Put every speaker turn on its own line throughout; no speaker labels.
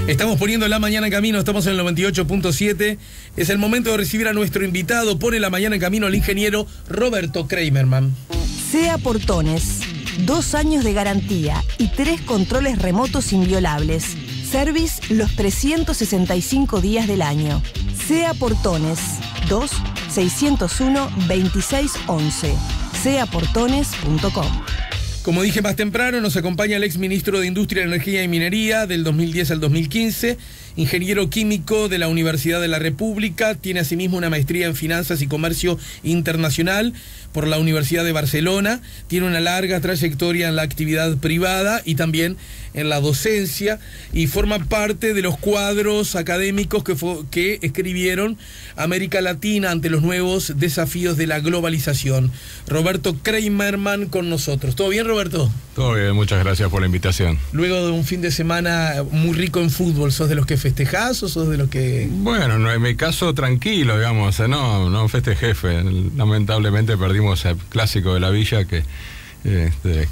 Estamos poniendo la mañana en camino, estamos en el 98.7. Es el momento de recibir a nuestro invitado. Pone la mañana en camino al ingeniero Roberto Kramerman.
SEA Portones, 2 años de garantía y 3 controles remotos inviolables. Service los 365 días del año. SEA Portones, 2-601-2611. seaportones.com.
Como dije más temprano, nos acompaña el ex ministro de Industria, Energía y Minería del 2010 al 2015, ingeniero químico de la Universidad de la República, tiene asimismo una maestría en Finanzas y Comercio Internacional por la Universidad de Barcelona, tiene una larga trayectoria en la actividad privada y también en la docencia, y forma parte de los cuadros académicos que escribieron América Latina ante los nuevos desafíos de la globalización. Roberto Kramerman con nosotros. ¿Todo bien, Roberto?
Todo bien, muchas gracias por la invitación.
Luego de un fin de semana muy rico en fútbol, ¿sos de los que festejás o sos de los que...?
Bueno, no, en mi caso tranquilo, digamos, no festejé, lamentablemente perdimos el clásico de la Villa que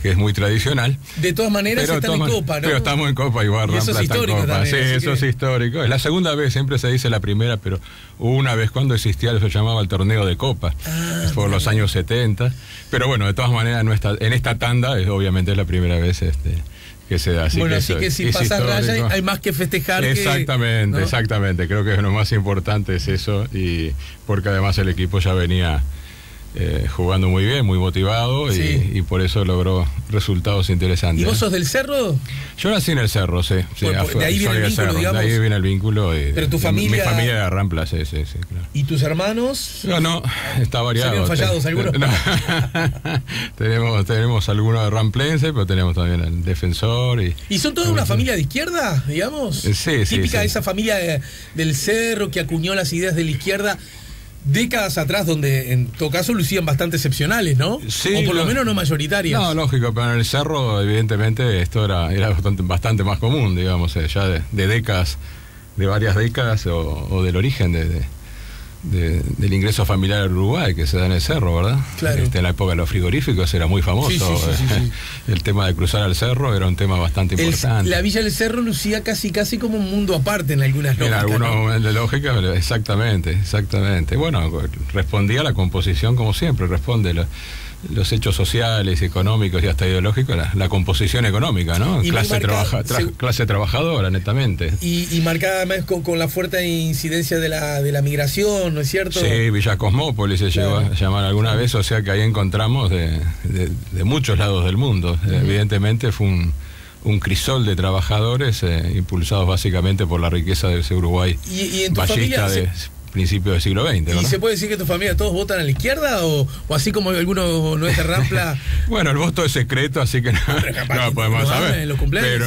es muy tradicional.
De todas maneras están en Copa, ¿no?
Pero estamos en Copa igual.
Y eso es histórico
Copa.
también.
Sí, eso es histórico. Es la segunda vez, siempre se dice la primera, pero hubo una vez cuando existía, se llamaba el torneo de Copa, por los años 70. Pero bueno, de todas maneras, en esta tanda, obviamente es la primera vez que se da.
Bueno, así que si pasas raya hay más que festejar.
Exactamente,
¿no?
Exactamente. Creo que lo más importante es eso, y porque además el equipo ya venía jugando muy bien, muy motivado,
sí.
y por eso logró resultados interesantes.
¿Y vos sos del Cerro?
Yo nací en el Cerro, sí.
De ahí viene el vínculo, digamos.
De ahí viene el vínculo.
Pero tu familia...
Mi familia de Rampla, sí, claro.
¿Y tus hermanos?
No, está variado.
¿Salieron fallados algunos?
No. tenemos algunos de Ramplense, pero tenemos también el Defensor. ¿Y
son toda una familia de izquierda, digamos?
Sí.
Típica de esa familia del Cerro que acuñó las ideas de la izquierda décadas atrás, donde en todo caso lucían bastante excepcionales, ¿no?
Sí,
o por lo menos no mayoritarias.
No, lógico, pero en el Cerro evidentemente esto era bastante más común, digamos, ya de décadas, de varias décadas, o del origen del ingreso familiar al Uruguay que se da en el Cerro, ¿verdad?
Claro.
En la época de los frigoríficos era muy famoso.
Sí.
El tema de cruzar al Cerro era un tema bastante importante.
La Villa del Cerro lucía casi como un mundo aparte en algunas lógicas.
En algunos momentos de lógica, exactamente. Bueno, respondía a la composición, como siempre, responde los hechos sociales, económicos y hasta ideológicos, la composición económica, ¿no? Clase trabajadora, netamente.
Y marcada además con la fuerte incidencia de la migración, ¿no es cierto?
Sí, Villa Cosmópolis se llegó a llamar alguna vez, o sea que ahí encontramos de muchos lados del mundo. Evidentemente fue un crisol de trabajadores impulsados básicamente por la riqueza de ese Uruguay
y en tu
ballista
familia,
principios del siglo XX, ¿verdad?
¿Y se puede decir que tu familia todos votan a la izquierda o así como algunos no es de Rampla?
Bueno, el voto es secreto, así que no podemos saber.
En los cumpleaños,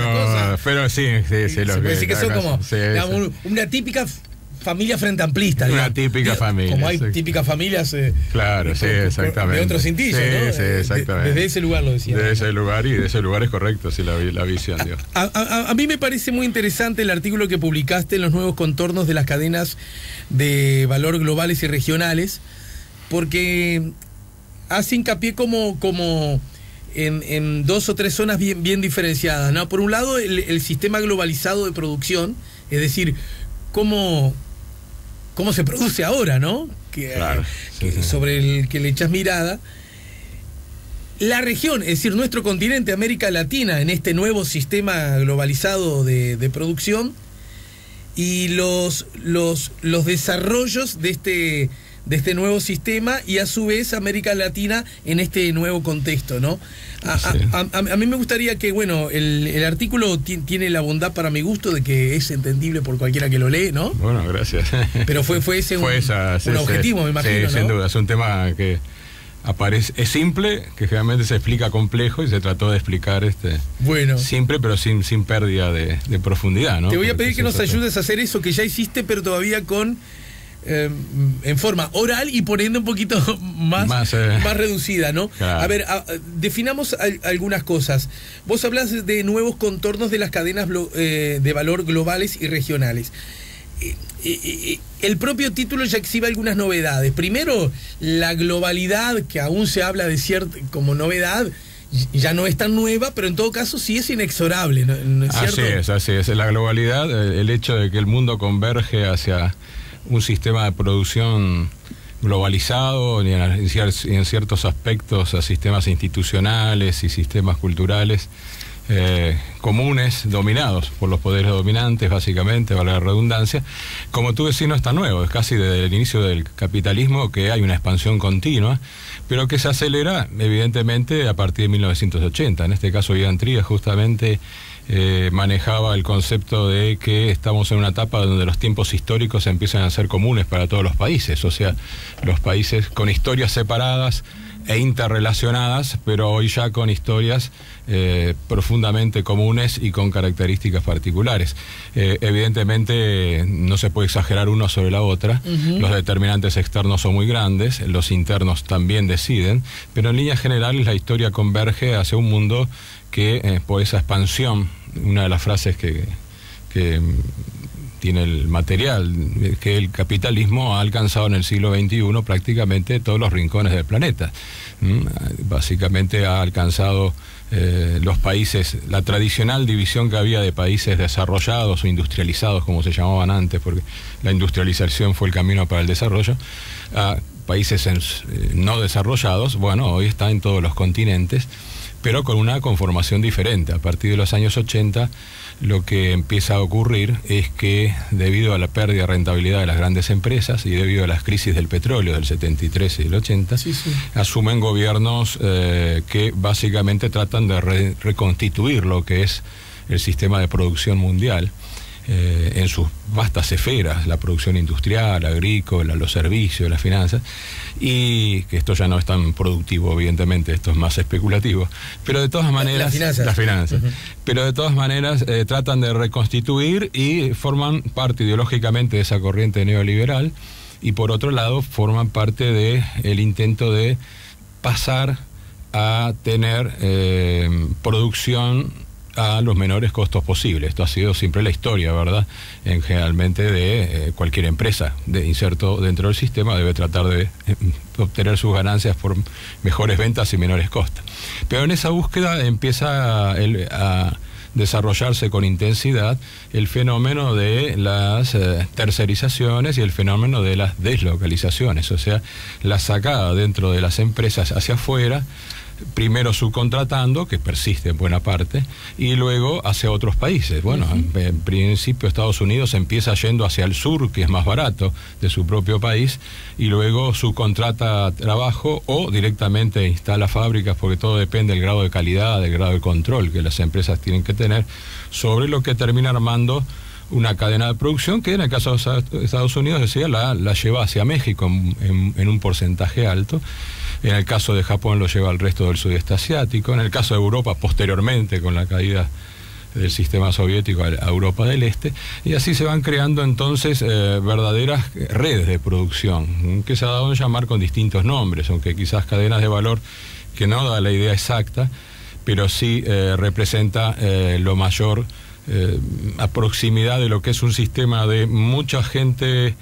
pero sí,
se puede decir que son como una típica familia frente amplista.
Una típica familia.
Como hay típicas familias
claro, sí, exactamente.
de otro cintillo, ¿no?
Sí, exactamente.
Desde ese lugar lo decía.
Desde ese lugar, y de ese lugar es correcto, sí, la visión.
A mí me parece muy interesante el artículo que publicaste en los nuevos contornos de las cadenas de valor globales y regionales, porque hace hincapié como en 2 o 3 zonas bien diferenciadas, ¿no? Por un lado, el sistema globalizado de producción, es decir, cómo se produce ahora, ¿no?
Claro, sí.
Sobre el que le echas mirada. La región, es decir, nuestro continente, América Latina, en este nuevo sistema globalizado de producción, y los desarrollos de este nuevo sistema, y a su vez América Latina en este nuevo contexto, ¿no? A mí me gustaría que, bueno, el artículo tiene la bondad para mi gusto de que es entendible por cualquiera que lo lee, ¿no?
Bueno, gracias.
Pero fue ese un objetivo, me imagino,
sí,
¿no?
Sin duda, es un tema que es simple, que generalmente se explica complejo, y se trató de explicar simple, pero sin pérdida de profundidad, ¿no?
Te voy a pedir que nos ayudes a hacer eso que ya hiciste, pero todavía en forma oral y poniendo un poquito más reducida, ¿no?
Claro.
A ver, definamos algunas cosas. Vos hablas de nuevos contornos de las cadenas de valor globales y regionales. El propio título ya exhibe algunas novedades. Primero, la globalidad, que aún se habla de como novedad, ya no es tan nueva, pero en todo caso sí es inexorable, ¿no es cierto?
Así es. La globalidad, el hecho de que el mundo converge hacia un sistema de producción globalizado y en ciertos aspectos a sistemas institucionales y sistemas culturales comunes, dominados por los poderes dominantes, básicamente, vale la redundancia. Como tú decís, no es tan nuevo, es casi desde el inicio del capitalismo que hay una expansión continua, pero que se acelera, evidentemente, a partir de 1980. En este caso, Ian Trías justamente manejaba el concepto de que estamos en una etapa donde los tiempos históricos empiezan a ser comunes para todos los países, o sea, los países con historias separadas e interrelacionadas, pero hoy ya con historias profundamente comunes y con características particulares. Evidentemente no se puede exagerar uno sobre la otra, los determinantes externos son muy grandes, los internos también deciden, pero en líneas generales la historia converge hacia un mundo que por esa expansión, una de las frases que tiene el material, que el capitalismo ha alcanzado en el siglo XXI prácticamente todos los rincones del planeta. Básicamente ha alcanzado los países, la tradicional división que había de países desarrollados o industrializados, como se llamaban antes, porque la industrialización fue el camino para el desarrollo, a países no desarrollados. Bueno, hoy está en todos los continentes, pero con una conformación diferente. A partir de los años 80, lo que empieza a ocurrir es que, debido a la pérdida de rentabilidad de las grandes empresas y debido a las crisis del petróleo del 73 y del 80, asumen gobiernos que básicamente tratan de reconstituir lo que es el sistema de producción mundial en sus vastas esferas, la producción industrial, agrícola, los servicios, las finanzas, y que esto ya no es tan productivo, evidentemente, esto es más especulativo, pero de todas maneras, las finanzas. Pero de todas maneras tratan de reconstituir y forman parte ideológicamente de esa corriente neoliberal, y por otro lado forman parte de el intento de pasar a tener producción a los menores costos posibles. Esto ha sido siempre la historia, ¿verdad? Generalmente de cualquier empresa de inserto dentro del sistema debe tratar de obtener sus ganancias por mejores ventas y menores costos. Pero en esa búsqueda empieza a desarrollarse con intensidad el fenómeno de las tercerizaciones y el fenómeno de las deslocalizaciones, o sea, la sacada dentro de las empresas hacia afuera, primero subcontratando, que persiste en buena parte, y luego hacia otros países. Bueno, en principio Estados Unidos empieza yendo hacia el sur, que es más barato, de su propio país, y luego subcontrata trabajo o directamente instala fábricas, porque todo depende del grado de calidad, del grado de control que las empresas tienen que tener, sobre lo que termina armando una cadena de producción que en el caso de Estados Unidos, decía, la lleva hacia México en un porcentaje alto. En el caso de Japón lo lleva al resto del sudeste asiático. En el caso de Europa, posteriormente, con la caída del sistema soviético, a Europa del Este. Y así se van creando entonces verdaderas redes de producción, que se ha dado a llamar con distintos nombres, aunque quizás cadenas de valor que no da la idea exacta, pero sí representa lo mayor a proximidad de lo que es un sistema de mucha gente,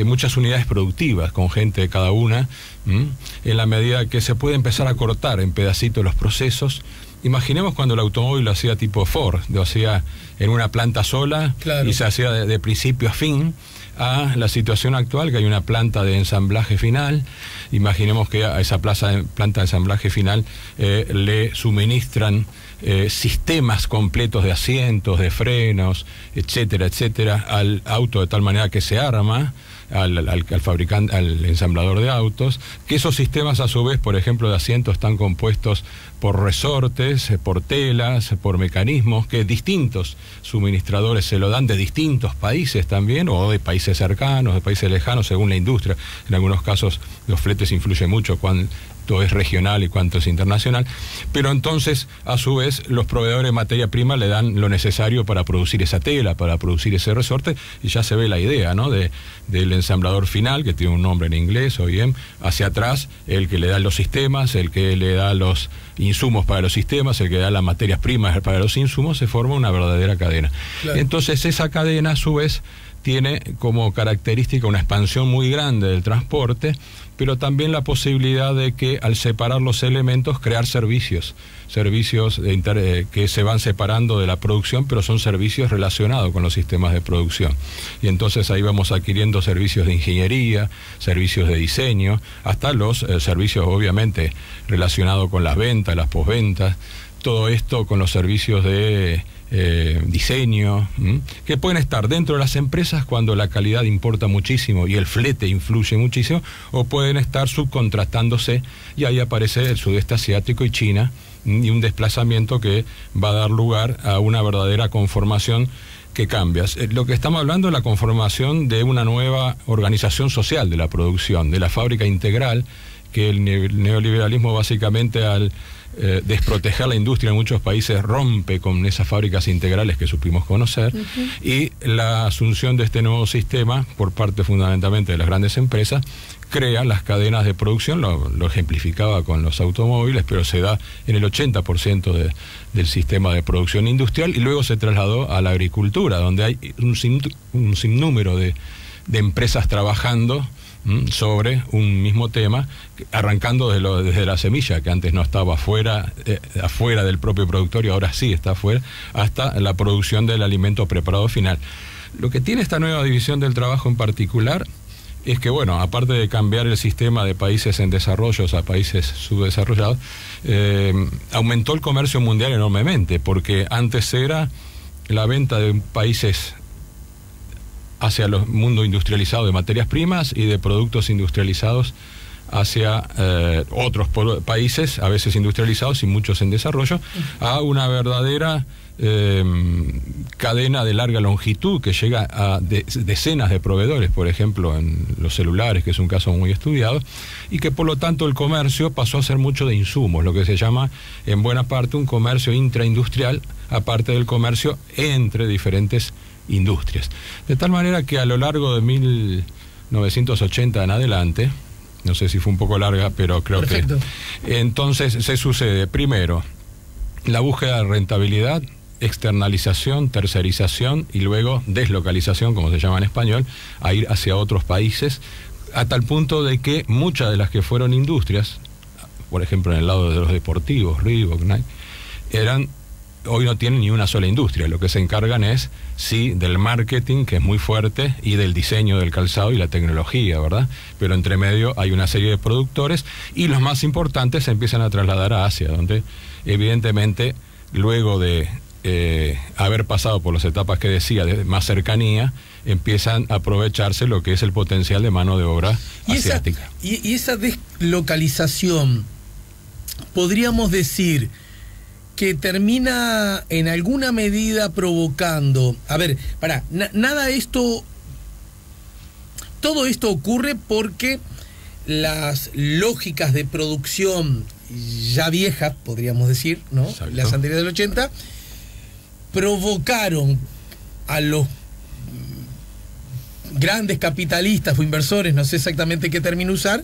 muchas unidades productivas, con gente de cada una, en la medida que se puede empezar a cortar en pedacitos los procesos. Imaginemos cuando el automóvil lo hacía tipo Ford, lo hacía en una planta sola, y se hacía de principio a fin, a la situación actual, que hay una planta de ensamblaje final. Imaginemos que a esa planta de ensamblaje final le suministran sistemas completos de asientos, de frenos, etcétera, etcétera, al auto, de tal manera que se arma al fabricante, al ensamblador de autos, que esos sistemas a su vez, por ejemplo, de asientos, están compuestos por resortes, por telas, por mecanismos que distintos suministradores se lo dan, de distintos países también, o de países cercanos, de países lejanos, según la industria. En algunos casos los fletes influyen mucho, cuánto es regional y cuánto es internacional, pero entonces a su vez los proveedores de materia prima le dan lo necesario para producir esa tela, para producir ese resorte, y ya se ve la idea, ¿no?, del ensamblador final, que tiene un nombre en inglés, OEM, hacia atrás, el que le da los sistemas, el que le da los insumos para los sistemas, el que da las materias primas para los insumos. Se forma una verdadera cadena. Claro. Entonces esa cadena a su vez tiene como característica una expansión muy grande del transporte, pero también la posibilidad de que al separar los elementos crear servicios que se van separando de la producción, pero son servicios relacionados con los sistemas de producción. Y entonces ahí vamos adquiriendo servicios de ingeniería, servicios de diseño, hasta los servicios obviamente relacionados con las ventas, las posventas, todo esto con los servicios de diseño, que pueden estar dentro de las empresas cuando la calidad importa muchísimo y el flete influye muchísimo, o pueden estar subcontratándose, y ahí aparece el sudeste asiático y China, y un desplazamiento que va a dar lugar a una verdadera conformación que cambia. Lo que estamos hablando es la conformación de una nueva organización social de la producción, de la fábrica integral, que el neoliberalismo básicamente al desproteger la industria en muchos países rompe con esas fábricas integrales que supimos conocer, y la asunción de este nuevo sistema por parte fundamentalmente de las grandes empresas crea las cadenas de producción, lo ejemplificaba con los automóviles, pero se da en el 80% del sistema de producción industrial, y luego se trasladó a la agricultura, donde hay un sinnúmero de empresas trabajando sobre un mismo tema, arrancando desde la semilla, que antes no estaba afuera del propio productor y ahora sí está afuera, hasta la producción del alimento preparado final. Lo que tiene esta nueva división del trabajo en particular es que, bueno, aparte de cambiar el sistema de países en desarrollo a países subdesarrollados, aumentó el comercio mundial enormemente, porque antes era la venta de países hacia el mundo industrializado de materias primas y de productos industrializados hacia otros países, a veces industrializados y muchos en desarrollo, a una verdadera cadena de larga longitud que llega a decenas de proveedores, por ejemplo en los celulares, que es un caso muy estudiado, y que por lo tanto el comercio pasó a ser mucho de insumos, lo que se llama en buena parte un comercio intraindustrial, aparte del comercio entre diferentes industrias. De tal manera que a lo largo de 1980 en adelante, no sé si fue un poco larga, pero creo Perfecto. Que entonces se sucede primero la búsqueda de rentabilidad, externalización, tercerización y luego deslocalización, como se llama en español, a ir hacia otros países, a tal punto de que muchas de las que fueron industrias, por ejemplo en el lado de los deportivos, Reebok, Nike, hoy no tienen ni una sola industria. Lo que se encargan es, sí, del marketing, que es muy fuerte, y del diseño del calzado y la tecnología, ¿verdad? Pero entre medio hay una serie de productores, y los más importantes se empiezan a trasladar a Asia, donde evidentemente luego de haber pasado por las etapas que decía de más cercanía, empiezan a aprovecharse lo que es el potencial de mano de obra asiática.
Y esa deslocalización, podríamos decir que termina en alguna medida provocando, todo esto ocurre porque las lógicas de producción ya viejas, podríamos decir, ¿no? Exacto. Las anteriores del 80, provocaron a los grandes capitalistas o inversores, no sé exactamente qué término usar,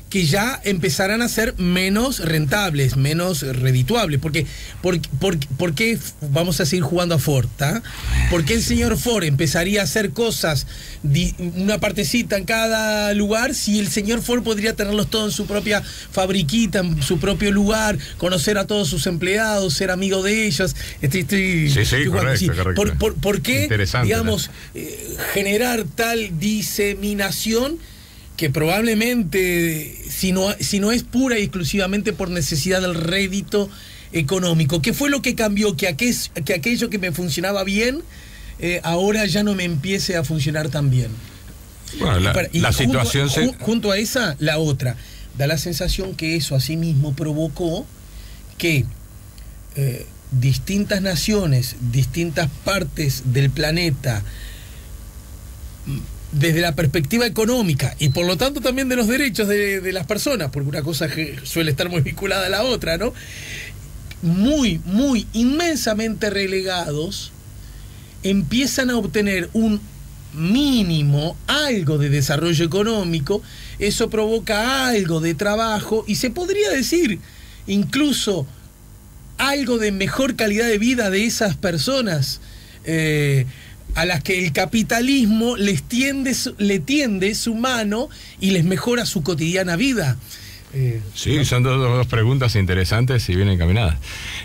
que ya empezarán a ser menos rentables, menos redituables. ¿Por qué vamos a seguir jugando a Ford? ¿Por qué el señor Ford empezaría a hacer cosas, una partecita en cada lugar, si el señor Ford podría tenerlos todos en su propia fabriquita, en su propio lugar, conocer a todos sus empleados, ser amigo de ellos?
Correcto.
¿Por qué, digamos, generar tal diseminación que probablemente, si no es pura y exclusivamente por necesidad del rédito económico? ¿Qué fue lo que cambió? Que aquello que me funcionaba bien, ahora ya no me empiece a funcionar tan bien.
Bueno, la situación
junto a esa, la otra. Da la sensación que eso asimismo provocó que distintas naciones, distintas partes del planeta, desde la perspectiva económica y por lo tanto también de los derechos de las personas, porque una cosa que suele estar muy vinculada a la otra, ¿no? Muy inmensamente relegados, empiezan a obtener un mínimo, algo de desarrollo económico. Eso provoca algo de trabajo y se podría decir incluso algo de mejor calidad de vida de esas personas. a las que el capitalismo le tiende su mano y les mejora su cotidiana vida.
Sí, ¿no? Son dos preguntas interesantes y bien encaminadas.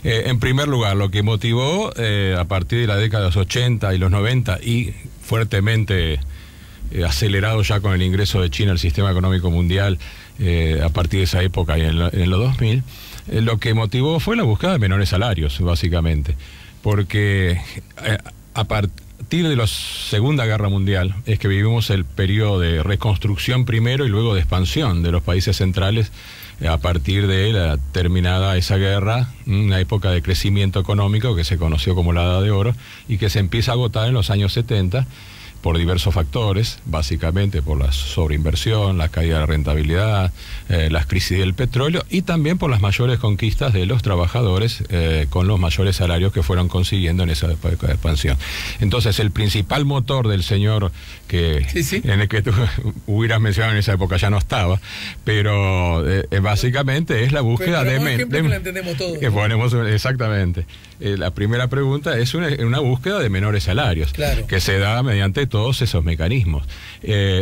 En primer lugar, lo que motivó a partir de la década de los 80 y los 90 y fuertemente acelerado ya con el ingreso de China al sistema económico mundial a partir de esa época y en los 2000, lo que motivó fue la búsqueda de menores salarios, básicamente, porque a partir de la Segunda Guerra Mundial es que vivimos el periodo de reconstrucción primero y luego de expansión de los países centrales a partir de la terminada esa guerra, una época de crecimiento económico que se conoció como la Edad de Oro y que se empieza a agotar en los años 70 por diversos factores, básicamente por la sobreinversión, la caída de la rentabilidad, las crisis del petróleo y también por las mayores conquistas de los trabajadores con los mayores salarios que fueron consiguiendo en esa época de expansión. Entonces, el principal motor del señor en el que tú hubieras mencionado en esa época ya no estaba, pero básicamente es la búsqueda de...
la entendemos todos.
Que ponemos, exactamente. La primera pregunta es una búsqueda de menores salarios, claro, que se da mediante todos esos mecanismos.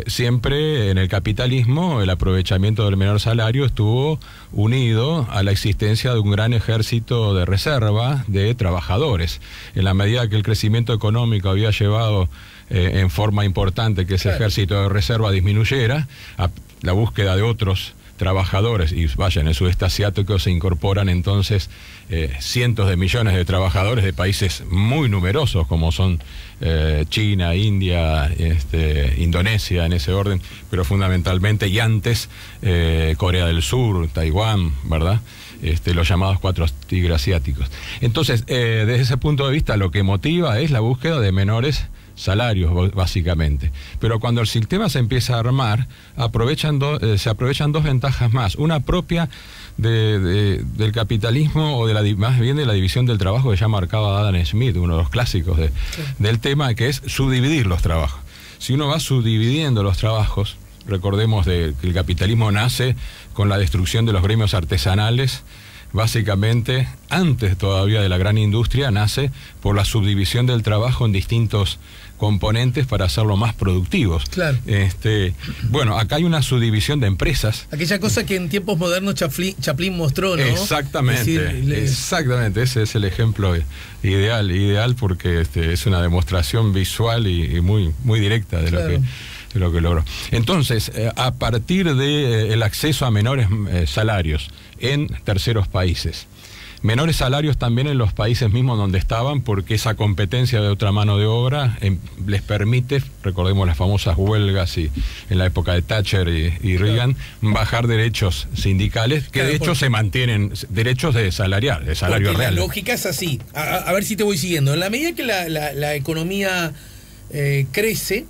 Siempre en el capitalismo el aprovechamiento del menor salario estuvo unido a la existencia de un gran ejército de reserva de trabajadores. En la medida que el crecimiento económico había llevado en forma importante que ese ejército de reserva disminuyera, la búsqueda de otros trabajadores, y vaya, en el sudeste asiático se incorporan entonces cientos de millones de trabajadores de países muy numerosos como son China, India, Indonesia, en ese orden, pero fundamentalmente, y antes Corea del Sur, Taiwán, ¿verdad? Los llamados 4 tigres asiáticos. Entonces, desde ese punto de vista, lo que motiva es la búsqueda de menores salarios, básicamente. Pero cuando el sistema se empieza a armar, se aprovechan dos ventajas más. Una propia del capitalismo, o más bien de la división del trabajo que ya marcaba Adam Smith, uno de los clásicos del tema, que es subdividir los trabajos. Si uno va subdividiendo los trabajos, recordemos que el capitalismo nace con la destrucción de los gremios artesanales, básicamente, antes todavía de la gran industria, nace por la subdivisión del trabajo en distintos componentes para hacerlo más productivos. Claro. Bueno, acá hay una subdivisión de empresas.
Aquella cosa que en tiempos modernos Chaplin mostró, ¿no?
Exactamente, exactamente, ese es el ejemplo ideal porque es una demostración visual y muy, muy directa de lo que logró. Entonces, a partir del acceso a menores salarios en terceros países, menores salarios también en los países mismos donde estaban, porque esa competencia de otra mano de obra les permite, recordemos las famosas huelgas y en la época de Thatcher y Reagan, bajar derechos sindicales, que de hecho se mantienen derechos de salario real.
La lógica es así, a ver si te voy siguiendo. En la medida que la economía crece,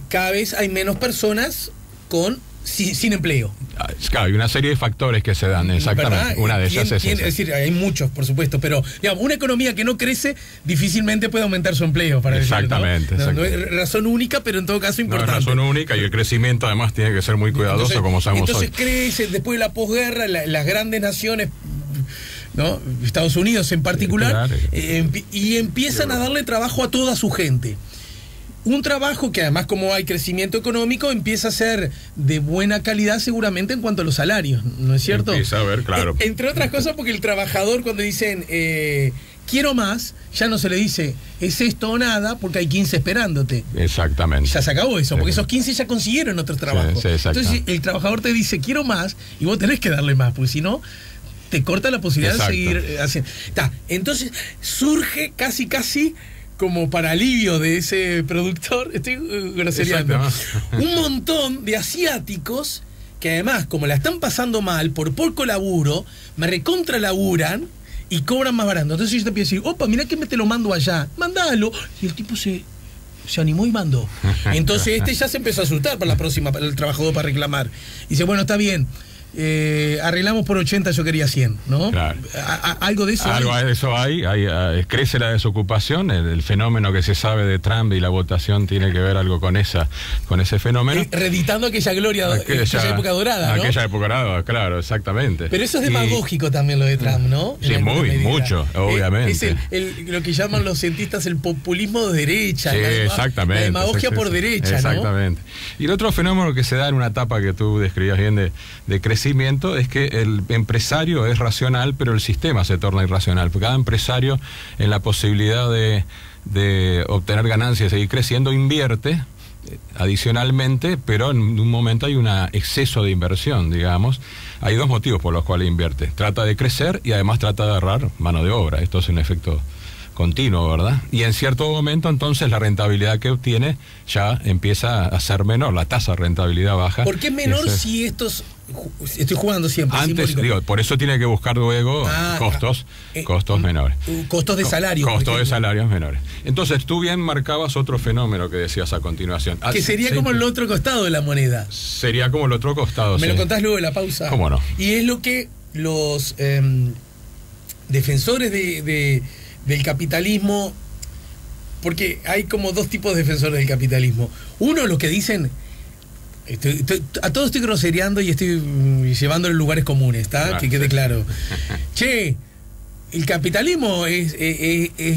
cada vez hay menos personas sin empleo.
Claro, hay una serie de factores que se dan, exactamente. ¿Verdad? Una de ellas es esa.
Es decir, hay muchos, por supuesto, pero digamos, una economía que no crece difícilmente puede aumentar su empleo, para
exactamente,
decirlo, ¿no? No es razón única, pero en todo caso importante.
No es razón única, y el crecimiento además tiene que ser muy cuidadoso, como sabemos hoy.
Entonces crece, después de la posguerra, las grandes naciones, ¿no? Estados Unidos en particular, y empiezan a darle trabajo a toda su gente. Un trabajo que además, como hay crecimiento económico, empieza a ser de buena calidad seguramente en cuanto a los salarios, ¿no es cierto?
Empieza a ver, claro.
Entre otras cosas porque el trabajador, cuando dicen quiero más, ya no se le dice es esto o nada, porque hay 15 esperándote.
Exactamente.
Ya se acabó eso, porque esos 15 ya consiguieron otros trabajos. Entonces el trabajador te dice quiero más y vos tenés que darle más, porque si no te corta la posibilidad de seguir haciendo. Entonces surge casi como para alivio de ese productor, estoy grosereando, un montón de asiáticos que además, como la están pasando mal, por poco laburo, me recontra laburan y cobran más barato. Entonces yo te empiezo a decir, opa, mirá que me te lo mando allá, mandalo. Y el tipo se animó y mandó. Entonces ya se empezó a asustar para la próxima, para el trabajador, para reclamar. Y dice, bueno, está bien, arreglamos por 80, yo quería 100, ¿no?
Claro.
Algo de eso.
Algo de eso hay, crece la desocupación, el fenómeno que se sabe de Trump y la votación tiene que ver algo con ese fenómeno.
Reeditando aquella gloria, aquella época dorada, ¿no?
Aquella época dorada, claro, exactamente.
Pero eso es demagógico también lo de Trump, ¿no?
Sí, mucho, obviamente.
Es lo que llaman los cientistas el populismo de derecha.
Sí, exactamente.
La demagogia por derecha,
exactamente. ¿No? Y el otro fenómeno que se da en una etapa que tú describías bien de crecimiento es que el empresario es racional, pero el sistema se torna irracional. Porque cada empresario, en la posibilidad de obtener ganancias y seguir creciendo, invierte adicionalmente, pero en un momento hay un exceso de inversión, digamos. Hay dos motivos por los cuales invierte. Trata de crecer y además trata de ahorrar mano de obra. Esto es un efecto continuo, ¿verdad? Y en cierto momento entonces la rentabilidad que obtiene ya empieza a ser menor, la tasa de rentabilidad baja.
¿Por qué es menor si estos... Estoy jugando siempre.
Antes, por eso tiene que buscar luego costos menores.
Costos de salario.
Costos de salarios menores. Entonces, tú bien marcabas otro fenómeno que decías a continuación.
Que sería como el otro costado de la moneda.
Sería como el otro costado,
Me lo contás luego de la pausa.
¿Cómo no?
Y es lo que los defensores del capitalismo, porque hay como dos tipos de defensores del capitalismo. Uno, los que dicen... a todos estoy grosereando y estoy llevándolo en lugares comunes, ¿está? Claro, que quede claro. Che, el capitalismo es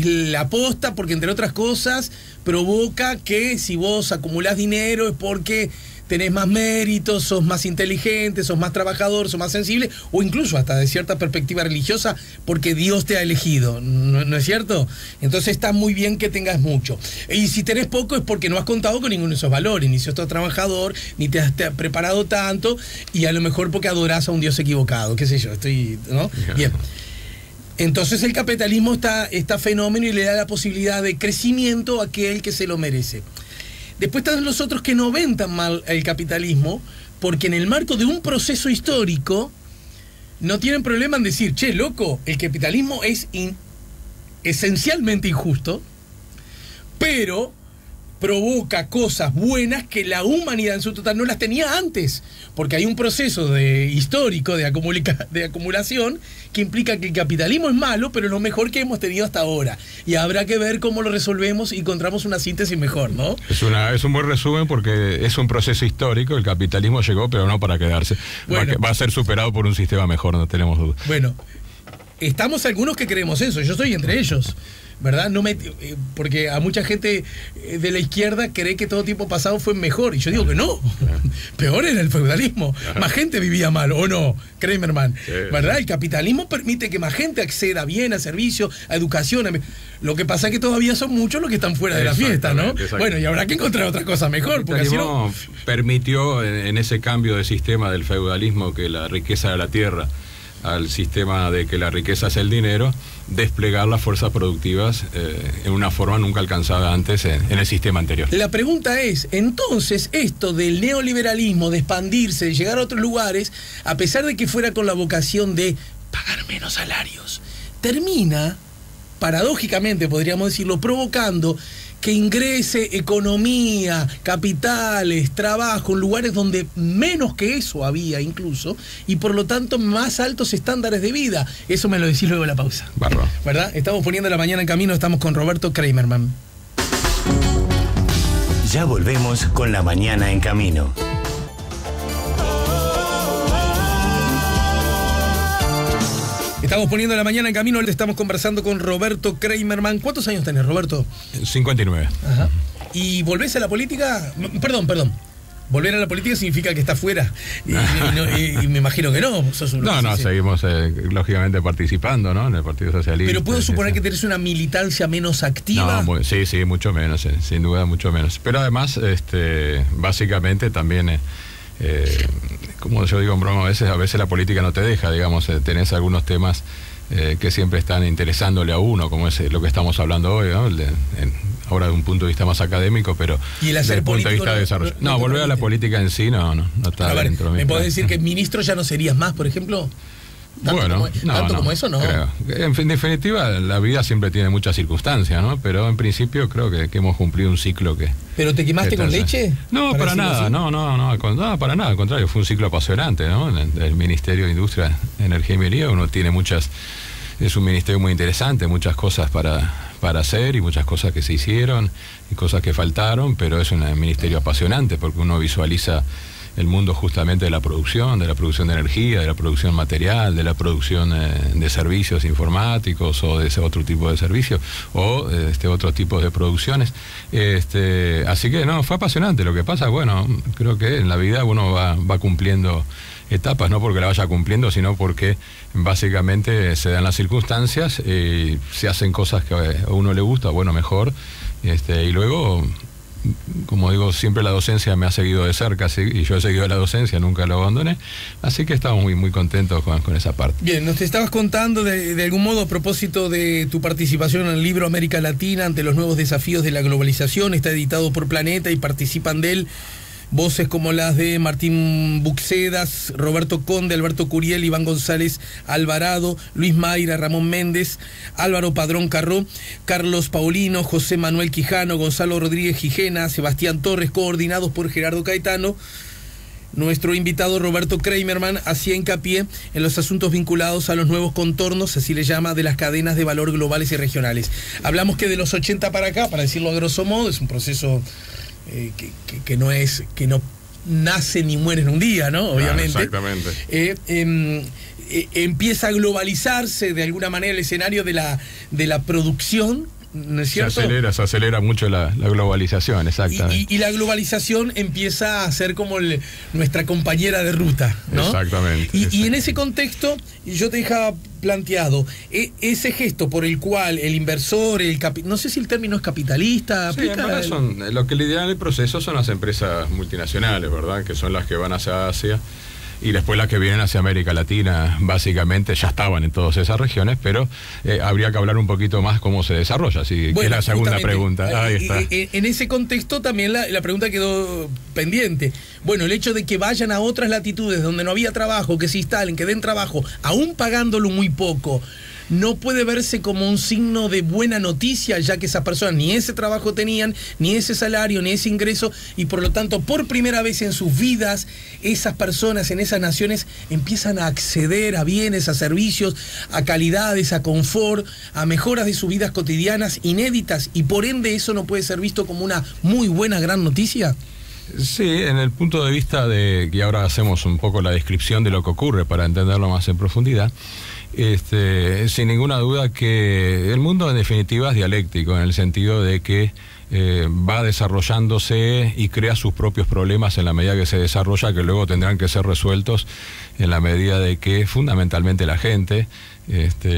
la posta porque, entre otras cosas, provoca que si vos acumulás dinero es porque tenés más méritos, sos más inteligente, sos más trabajador, sos más sensible, o incluso hasta de cierta perspectiva religiosa, porque Dios te ha elegido, ¿no es cierto? Entonces está muy bien que tengas mucho. Y si tenés poco es porque no has contado con ninguno de esos valores, ni sos trabajador, ni te has preparado tanto, y a lo mejor porque adorás a un Dios equivocado, qué sé yo, ¿no? Bien. Entonces el capitalismo está fenómeno y le da la posibilidad de crecimiento a aquel que se lo merece. Después están los otros que no ven tan mal el capitalismo, porque en el marco de un proceso histórico no tienen problema en decir, che, loco, el capitalismo es esencialmente injusto, pero provoca cosas buenas que la humanidad en su total no las tenía antes, porque hay un proceso histórico de acumulación que implica que el capitalismo es malo, pero es lo mejor que hemos tenido hasta ahora, y habrá que ver cómo lo resolvemos y encontramos una síntesis mejor, ¿no? Es
un buen resumen, porque es un proceso histórico, el capitalismo llegó, pero no para quedarse. Bueno, va a ser superado por un sistema mejor, no tenemos duda.
Bueno, estamos algunos que creemos eso, yo estoy entre ellos, ¿verdad? Porque a mucha gente de la izquierda cree que todo tiempo pasado fue mejor, y yo digo que no, peor era el feudalismo, más gente vivía mal, ¿o no, Kramerman? ¿Verdad? El capitalismo permite que más gente acceda bien a servicios, a educación, lo que pasa es que todavía son muchos los que están fuera de la fiesta, ¿no? Bueno, y habrá que encontrar otra cosa mejor, porque así no...
permitió en ese cambio de sistema del feudalismo, que la riqueza era la tierra, al sistema de que la riqueza es el dinero, desplegar las fuerzas productivas en una forma nunca alcanzada antes en el sistema anterior.
La pregunta es, entonces, esto del neoliberalismo, de expandirse, de llegar a otros lugares, a pesar de que fuera con la vocación de pagar menos salarios, termina, paradójicamente podríamos decirlo, provocando que ingrese economía, capitales, trabajo, en lugares donde menos que eso había incluso, y por lo tanto más altos estándares de vida. Eso me lo decís luego de la pausa.
Barro.
¿Verdad? Estamos poniendo la mañana en camino, estamos con Roberto Kramerman.
Ya volvemos con la mañana en camino.
Estamos poniendo la mañana en camino, estamos conversando con Roberto Kramerman. ¿Cuántos años tenés, Roberto?
59.
Ajá. ¿Y volvés a la política? Perdón. Volver a la política significa que estás fuera. Y me imagino que no.
Seguimos lógicamente participando, ¿no? En el Partido Socialista.
Pero puedo suponer que tenés una militancia menos activa.
Sí, mucho menos, sin duda mucho menos. Pero además, básicamente también... como yo digo en broma, a veces la política no te deja, digamos, tenés algunos temas que siempre están interesándole a uno, como es lo que estamos hablando hoy, ¿no? Ahora de un punto de vista más académico, pero desde el punto de vista de desarrollo. Volver a la política en sí no está dentro de mí.
¿Me podés decir que ministro ya no serías más, por ejemplo? Tanto como eso, no.
Creo. En definitiva, la vida siempre tiene muchas circunstancias, ¿no? Pero en principio creo que hemos cumplido un ciclo que...
¿Pero te quemaste con leche?
No, para nada, no, para nada, al contrario, fue un ciclo apasionante, ¿no? El Ministerio de Industria, Energía y Minería, uno tiene es un ministerio muy interesante, muchas cosas para hacer y muchas cosas que se hicieron y cosas que faltaron, pero es un ministerio apasionante porque uno visualiza el mundo justamente de la producción de energía, de la producción material, de la producción de servicios informáticos o de ese otro tipo de servicios o otro tipo de producciones. Así que no, fue apasionante. Lo que pasa, bueno, creo que en la vida uno va cumpliendo etapas, no porque la vaya cumpliendo, sino porque básicamente se dan las circunstancias, se hacen cosas que a uno le gusta, bueno, mejor, y luego, como digo, siempre la docencia me ha seguido de cerca, ¿sí? Y yo he seguido la docencia, nunca lo abandoné, así que estamos muy contentos con esa parte.
Bien, nos te estabas contando de algún modo a propósito de tu participación en el libro América Latina ante los nuevos desafíos de la globalización. Está editado por Planeta y participan de él voces como las de Martín Buxedas, Roberto Conde, Alberto Curiel, Iván González Alvarado, Luis Mayra, Ramón Méndez, Álvaro Padrón Carró, Carlos Paulino, José Manuel Quijano, Gonzalo Rodríguez Gijena, Sebastián Torres, coordinados por Gerardo Caetano. Nuestro invitado Roberto Kramerman hacía hincapié en los asuntos vinculados a los nuevos contornos, así le llama, de las cadenas de valor globales y regionales. Hablamos que de los 80 para acá, para decirlo a grosso modo, es un proceso que no nace ni muere en un día, ¿no? Obviamente.
Exactamente.
Empieza a globalizarse de alguna manera el escenario de la producción, ¿no es cierto?
Se acelera mucho la globalización, exactamente.
Y la globalización empieza a ser como nuestra compañera de ruta, ¿no?
Exactamente.
Y en ese contexto, yo te dejaba planteado ese gesto por el cual el inversor, no sé si el término es capitalista.
Sí, lo que lideran el proceso son las empresas multinacionales, ¿verdad? Que son las que van hacia Asia. Y después las que vienen hacia América Latina, básicamente ya estaban en todas esas regiones, pero habría que hablar un poquito más cómo se desarrolla, que es la segunda pregunta. Ahí está.
En ese contexto también la pregunta quedó pendiente. Bueno, el hecho de que vayan a otras latitudes donde no había trabajo, que se instalen, que den trabajo, aún pagándolo muy poco, no puede verse como un signo de buena noticia, ya que esas personas ni ese trabajo tenían, ni ese salario, ni ese ingreso, y por lo tanto, por primera vez en sus vidas, esas personas en esas naciones empiezan a acceder a bienes, a servicios, a calidades, a confort, a mejoras de sus vidas cotidianas inéditas, y por ende eso no puede ser visto como una muy buena, gran noticia.
Sí, en el punto de vista de que ahora hacemos un poco la descripción de lo que ocurre para entenderlo más en profundidad. Sin ninguna duda que el mundo en definitiva es dialéctico, en el sentido de que va desarrollándose y crea sus propios problemas en la medida que se desarrolla, que luego tendrán que ser resueltos en la medida de que fundamentalmente la gente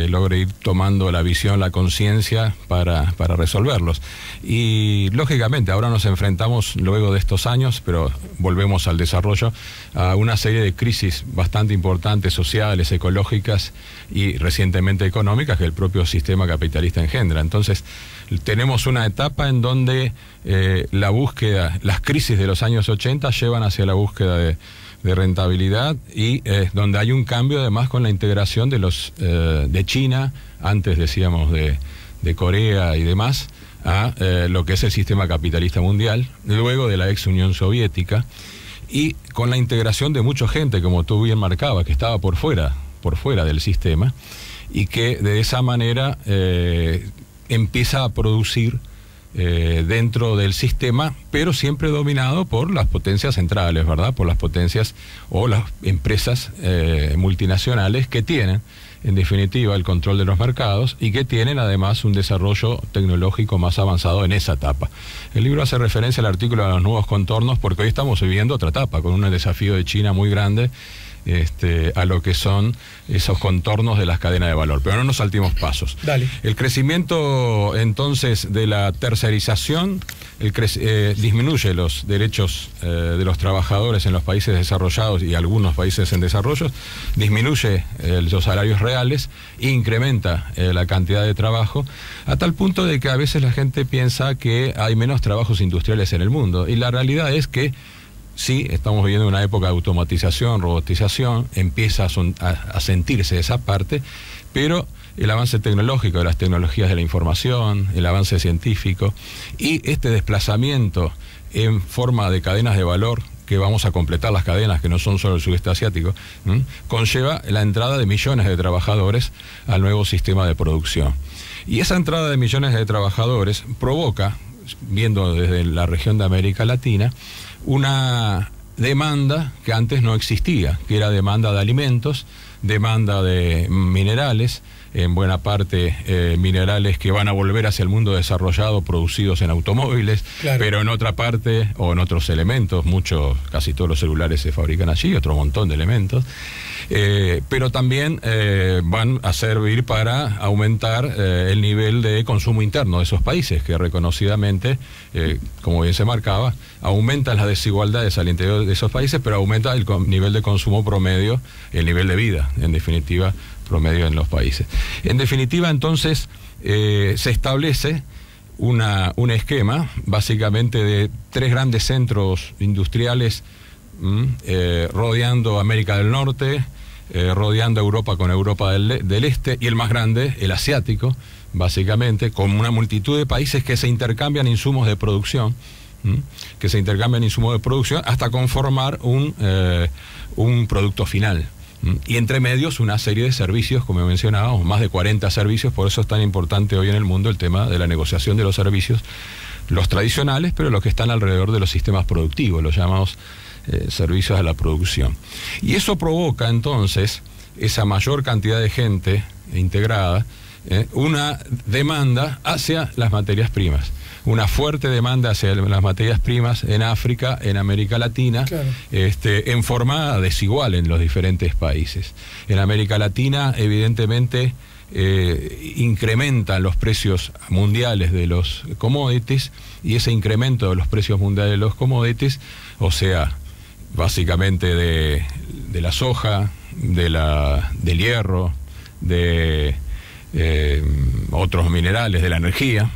logre ir tomando la visión, la conciencia para resolverlos. Y lógicamente ahora nos enfrentamos, luego de estos años, pero volvemos al desarrollo, a una serie de crisis bastante importantes, sociales, ecológicas y recientemente económicas, que el propio sistema capitalista engendra. Entonces tenemos una etapa en donde la búsqueda, las crisis de los años 80 llevan hacia la búsqueda de rentabilidad y donde hay un cambio además con la integración de China, antes decíamos de Corea y demás, a lo que es el sistema capitalista mundial, luego de la ex Unión Soviética, y con la integración de mucha gente, como tú bien marcabas, que estaba por fuera del sistema, y que de esa manera empieza a producir dentro del sistema, pero siempre dominado por las potencias centrales, ¿verdad? Por las potencias o las empresas multinacionales que tienen, en definitiva, el control de los mercados y que tienen además un desarrollo tecnológico más avanzado en esa etapa. El libro hace referencia al artículo de los nuevos contornos porque hoy estamos viviendo otra etapa, con un desafío de China muy grande a lo que son esos contornos de las cadenas de valor. Pero no nos saltimos pasos.
Dale.
El crecimiento entonces de la tercerización disminuye los derechos de los trabajadores en los países desarrollados y algunos países en desarrollo, disminuye los salarios reales, incrementa la cantidad de trabajo, a tal punto de que a veces la gente piensa que hay menos trabajos industriales en el mundo, y la realidad es que sí, estamos viviendo una época de automatización, robotización, empieza a sentirse esa parte, pero el avance tecnológico, de las tecnologías de la información, el avance científico y este desplazamiento en forma de cadenas de valor, que vamos a completar las cadenas, que no son solo el sudeste asiático, conlleva la entrada de millones de trabajadores al nuevo sistema de producción. Y esa entrada de millones de trabajadores provoca, viendo desde la región de América Latina, una demanda que antes no existía, que era demanda de alimentos, demanda de minerales, en buena parte minerales que van a volver hacia el mundo desarrollado, producidos en automóviles, claro, pero en otra parte, o en otros elementos, casi todos los celulares se fabrican allí, otro montón de elementos, pero también van a servir para aumentar el nivel de consumo interno de esos países, que reconocidamente, como bien se marcaba, aumentan las desigualdades al interior de esos países, pero aumenta el nivel de consumo promedio, el nivel de vida, en definitiva, promedio en los países. En definitiva, entonces, se establece un esquema, básicamente, de 3 grandes centros industriales rodeando América del Norte, rodeando Europa con Europa del Este, y el más grande, el asiático, básicamente, con una multitud de países que se intercambian insumos de producción, hasta conformar un producto final. Y entre medios una serie de servicios, como mencionábamos, más de 40 servicios. Por eso es tan importante hoy en el mundo el tema de la negociación de los servicios, los tradicionales, pero los que están alrededor de los sistemas productivos, los llamados servicios a la producción. Y eso provoca entonces esa mayor cantidad de gente integrada, una demanda hacia las materias primas, una fuerte demanda hacia las materias primas en África, en América Latina, claro, en forma desigual en los diferentes países. En América Latina, evidentemente, incrementan los precios mundiales de los commodities, y ese incremento de los precios mundiales de los commodities, o sea, básicamente de la soja, del hierro, de otros minerales, de la energía,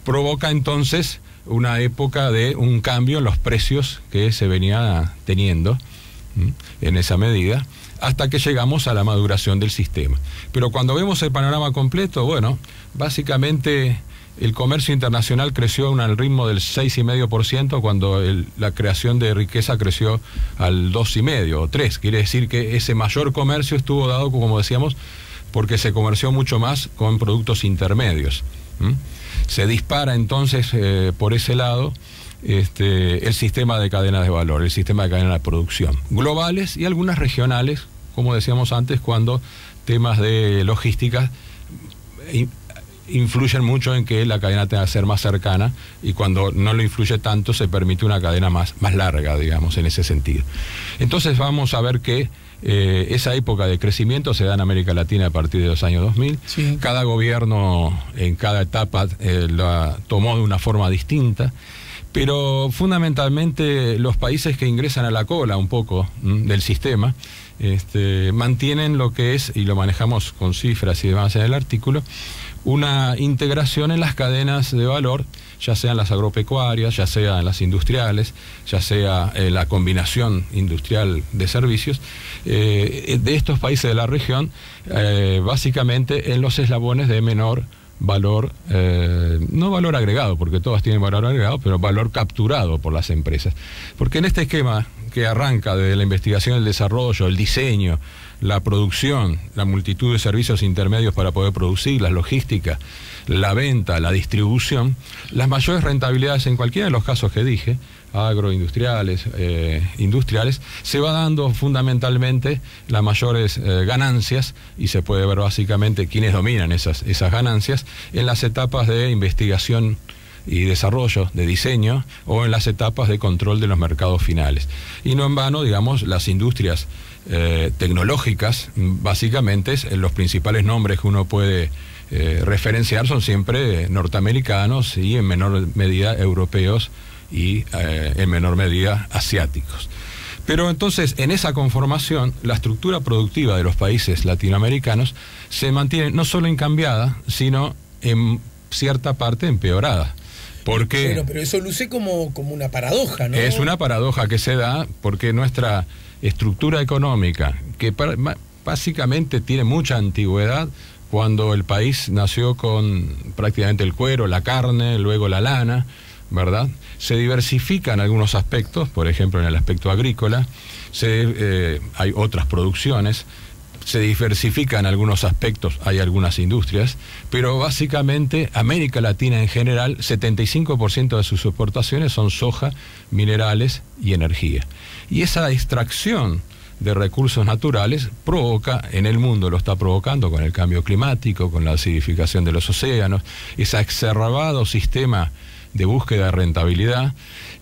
provoca entonces una época de un cambio en los precios que se venía teniendo en esa medida, hasta que llegamos a la maduración del sistema. Pero cuando vemos el panorama completo, bueno, básicamente el comercio internacional creció al ritmo del 6,5%, cuando la creación de riqueza creció al 2,5% o 3%. Quiere decir que ese mayor comercio estuvo dado, como decíamos, porque se comerció mucho más con productos intermedios. Se dispara entonces por ese lado el sistema de cadenas de valor, el sistema de cadenas de producción, globales y algunas regionales, como decíamos antes, cuando temas de logística influyen mucho en que la cadena tenga que ser más cercana, y cuando no lo influye tanto se permite una cadena más larga, digamos, en ese sentido. Entonces vamos a ver que esa época de crecimiento se da en América Latina a partir de los años 2000. Sí. Cada gobierno en cada etapa la tomó de una forma distinta, pero fundamentalmente los países que ingresan a la cola un poco del sistema mantienen lo que es, y lo manejamos con cifras y demás en el artículo, una integración en las cadenas de valor, ya sean las agropecuarias, ya sea en las industriales, ya sea en la combinación industrial de servicios, de estos países de la región, básicamente en los eslabones de menor valor, no valor agregado, porque todas tienen valor agregado, pero valor capturado por las empresas. Porque en este esquema que arranca desde la investigación, el desarrollo, el diseño, la producción, la multitud de servicios intermedios para poder producir, la logística, la venta, la distribución, las mayores rentabilidades en cualquiera de los casos que dije, agroindustriales, industriales, se va dando fundamentalmente las mayores ganancias, y se puede ver básicamente quiénes dominan esas ganancias en las etapas de investigación y desarrollo, de diseño, o en las etapas de control de los mercados finales. Y no en vano, digamos, las industrias tecnológicas, básicamente los principales nombres que uno puede referenciar son siempre norteamericanos y en menor medida europeos y en menor medida asiáticos. Pero entonces, en esa conformación, la estructura productiva de los países latinoamericanos se mantiene no solo incambiada, sino en cierta parte empeorada. Porque
pero eso luce como una paradoja, ¿no?
Es una paradoja que se da porque nuestra estructura económica, que básicamente tiene mucha antigüedad, cuando el país nació con prácticamente el cuero, la carne, luego la lana, ¿verdad? Se diversifica en algunos aspectos, por ejemplo en el aspecto agrícola, hay otras producciones, se diversifica en algunos aspectos, hay algunas industrias, pero básicamente América Latina en general, 75% de sus exportaciones son soja, minerales y energía. Y esa extracción de recursos naturales provoca, en el mundo lo está provocando con el cambio climático, con la acidificación de los océanos, ese exacerbado sistema de búsqueda de rentabilidad,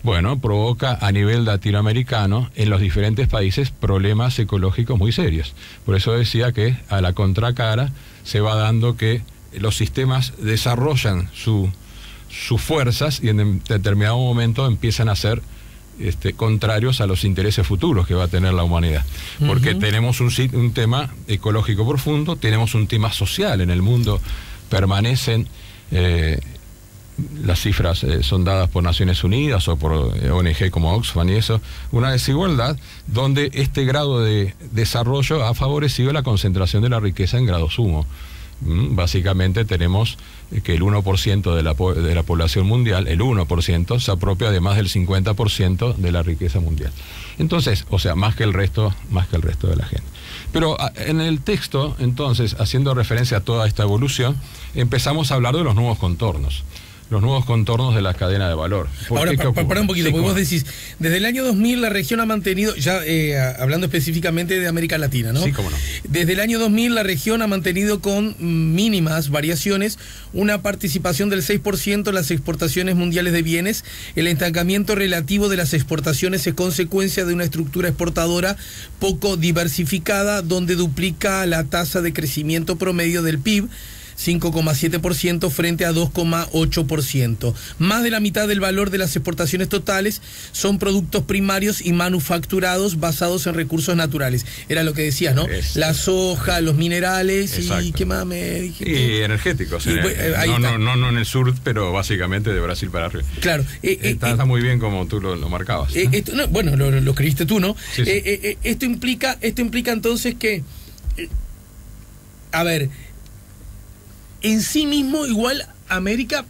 bueno, provoca a nivel latinoamericano en los diferentes países problemas ecológicos muy serios. Por eso decía que a la contracara se va dando que los sistemas desarrollan sus fuerzas y en determinado momento empiezan a ser contrarios a los intereses futuros que va a tener la humanidad. Porque tenemos un tema ecológico profundo, tenemos un tema social en el mundo, permanecen... las cifras son dadas por Naciones Unidas o por ONG como Oxfam y eso, una desigualdad donde este grado de desarrollo ha favorecido la concentración de la riqueza en grado sumo. Básicamente tenemos que el 1% de la población mundial, el 1%, se apropia de más del 50% de la riqueza mundial. Entonces, o sea, más que el resto de la gente. Pero en el texto, entonces, haciendo referencia a toda esta evolución, empezamos a hablar de los nuevos contornos de la cadena de valor.
Ahora, para un poquito, porque vos decís, desde el año 2000 la región ha mantenido, ya hablando específicamente de América Latina, ¿no?
Sí, cómo no.
Desde el año 2000 la región ha mantenido con mínimas variaciones una participación del 6% en las exportaciones mundiales de bienes. El estancamiento relativo de las exportaciones es consecuencia de una estructura exportadora poco diversificada, donde duplica la tasa de crecimiento promedio del PIB, 5,7% frente a 2,8%. Más de la mitad del valor de las exportaciones totales son productos primarios y manufacturados basados en recursos naturales. Era lo que decías, ¿no? La soja, los minerales. Exacto. Y ¿qué más me dijiste?
Y energéticos. No en el sur, pero básicamente de Brasil para arriba.
Claro.
Está muy bien como tú lo marcabas.
Bueno, lo escribiste tú, ¿no?
Sí.
Esto implica entonces que, a ver, en sí mismo, igual América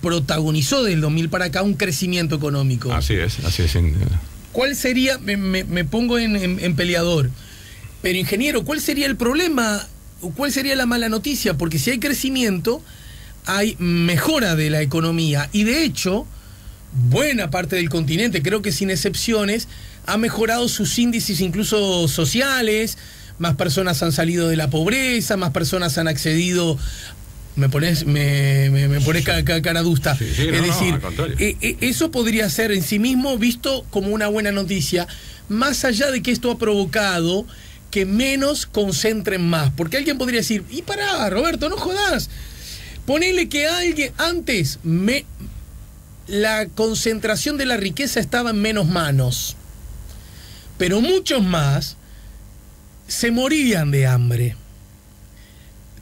protagonizó del 2000 para acá un crecimiento económico.
Así es.
¿Cuál sería, me pongo en peleador, pero ingeniero, cuál sería el problema? ¿Cuál sería la mala noticia? Porque si hay crecimiento, hay mejora de la economía. Y de hecho, buena parte del continente, creo que sin excepciones, ha mejorado sus índices incluso sociales. Más personas han salido de la pobreza, más personas han accedido. Me pones cara dusta.
Sí,
es decir, eso podría ser en sí mismo visto como una buena noticia, más allá de que esto ha provocado que menos concentren más. Porque alguien podría decir, y pará, Roberto, no jodas. Ponele que alguien antes la concentración de la riqueza estaba en menos manos, pero muchos más se morían de hambre,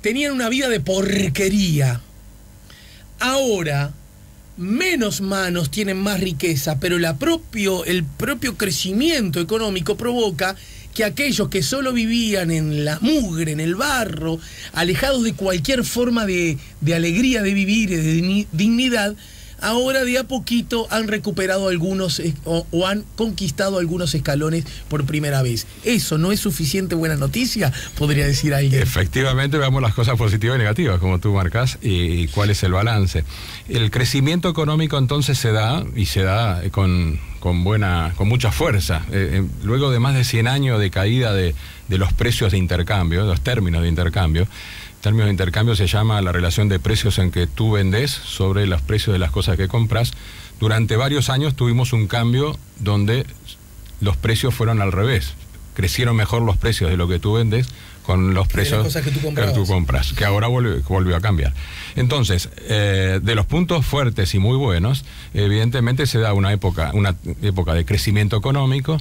tenían una vida de porquería. Ahora, menos manos tienen más riqueza, pero el propio crecimiento económico provoca que aquellos que solo vivían en la mugre, en el barro, alejados de cualquier forma de alegría de vivir y de dignidad, ahora de a poquito han recuperado algunos o han conquistado algunos escalones por primera vez. ¿Eso no es suficiente buena noticia? Podría decir alguien.
Efectivamente, veamos las cosas positivas y negativas, como tú marcas, y cuál es el balance. El crecimiento económico entonces se da con mucha fuerza. Luego de más de 100 años de caída de los precios de intercambio, los términos de intercambio. Términos de intercambio se llama la relación de precios en que tú vendes sobre los precios de las cosas que compras. Durante varios años tuvimos un cambio donde los precios fueron al revés. Crecieron mejor los precios de lo que tú vendes con los precios
de las cosas que tú compras,
que ahora volvió a cambiar. Entonces, de los puntos fuertes y muy buenos, evidentemente se da una época de crecimiento económico,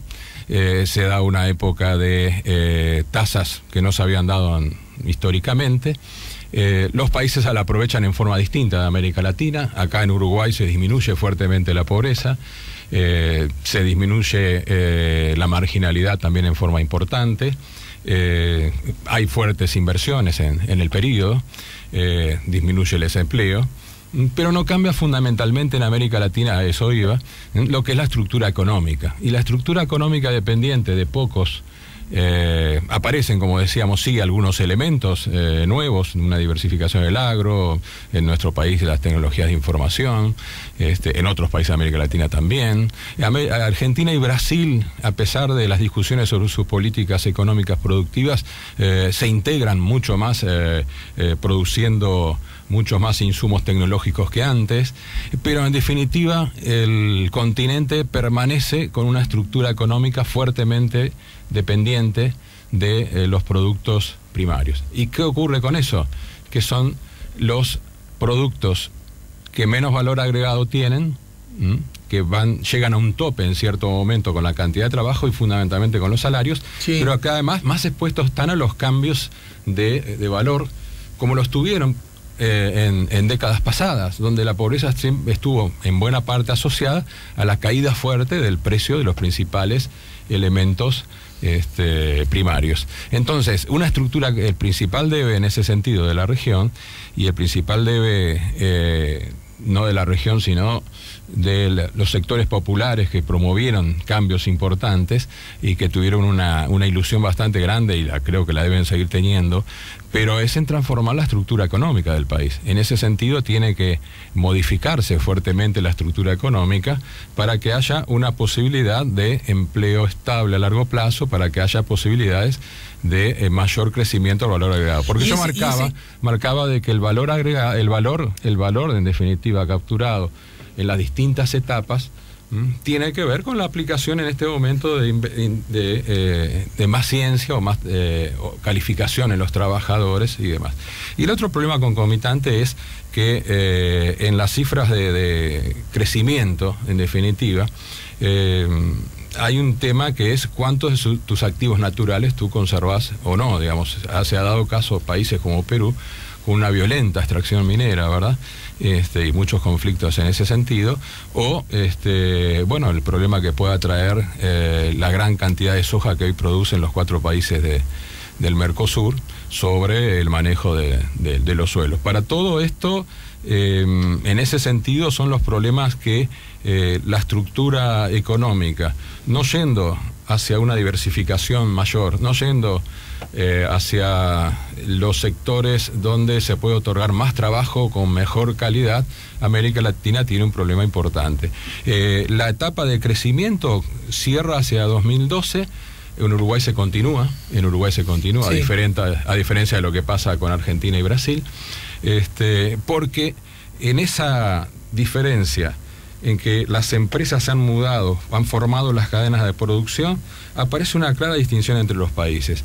se da una época de tasas que no se habían dado históricamente, Los países la aprovechan en forma distinta de América Latina. Acá en Uruguay se disminuye fuertemente la pobreza, se disminuye la marginalidad también en forma importante. Hay fuertes inversiones en el periodo, disminuye el desempleo, pero no cambia fundamentalmente en América Latina, a eso iba, lo que es la estructura económica. Y la estructura económica dependiente de pocos, aparecen, como decíamos, sí, algunos elementos nuevos, una diversificación del agro, en nuestro país las tecnologías de información, en otros países de América Latina también. Argentina y Brasil, a pesar de las discusiones sobre sus políticas económicas productivas, se integran mucho más, produciendo muchos más insumos tecnológicos que antes, pero en definitiva el continente permanece con una estructura económica fuertemente dependiente de los productos primarios. ¿Y qué ocurre con eso? Que son los productos que menos valor agregado tienen, que llegan a un tope en cierto momento con la cantidad de trabajo y fundamentalmente con los salarios, sí, pero que además más expuestos están a los cambios de valor, como los tuvieron en décadas pasadas, donde la pobreza estuvo en buena parte asociada a la caída fuerte del precio de los principales elementos primarios. Entonces, una estructura, el principal debe en ese sentido de la región, y el principal debe no de la región, sino de los sectores populares que promovieron cambios importantes y que tuvieron una ilusión bastante grande, y creo que la deben seguir teniendo, pero es en transformar la estructura económica del país. En ese sentido tiene que modificarse fuertemente la estructura económica para que haya una posibilidad de empleo estable a largo plazo, para que haya posibilidades de mayor crecimiento del valor agregado. Porque yo marcaba de que el valor agregado, el valor en definitiva capturado en las distintas etapas, tiene que ver con la aplicación en este momento de más ciencia o más calificación en los trabajadores y demás. Y el otro problema concomitante es que en las cifras de crecimiento, en definitiva, hay un tema que es cuántos de tus activos naturales tú conservas o no, digamos. Se ha dado caso países como Perú, con una violenta extracción minera, ¿verdad? Y muchos conflictos en ese sentido, o bueno, el problema que pueda traer la gran cantidad de soja que hoy producen los 4 países del Mercosur sobre el manejo de los suelos. Para todo esto, en ese sentido, son los problemas que la estructura económica, no yendo hacia una diversificación mayor, no yendo hacia los sectores donde se puede otorgar más trabajo con mejor calidad, América Latina tiene un problema importante. La etapa de crecimiento cierra hacia 2012. En Uruguay se continúa, sí, a diferencia de lo que pasa con Argentina y Brasil, porque en esa diferencia en que las empresas se han mudado, han formado las cadenas de producción, aparece una clara distinción entre los países.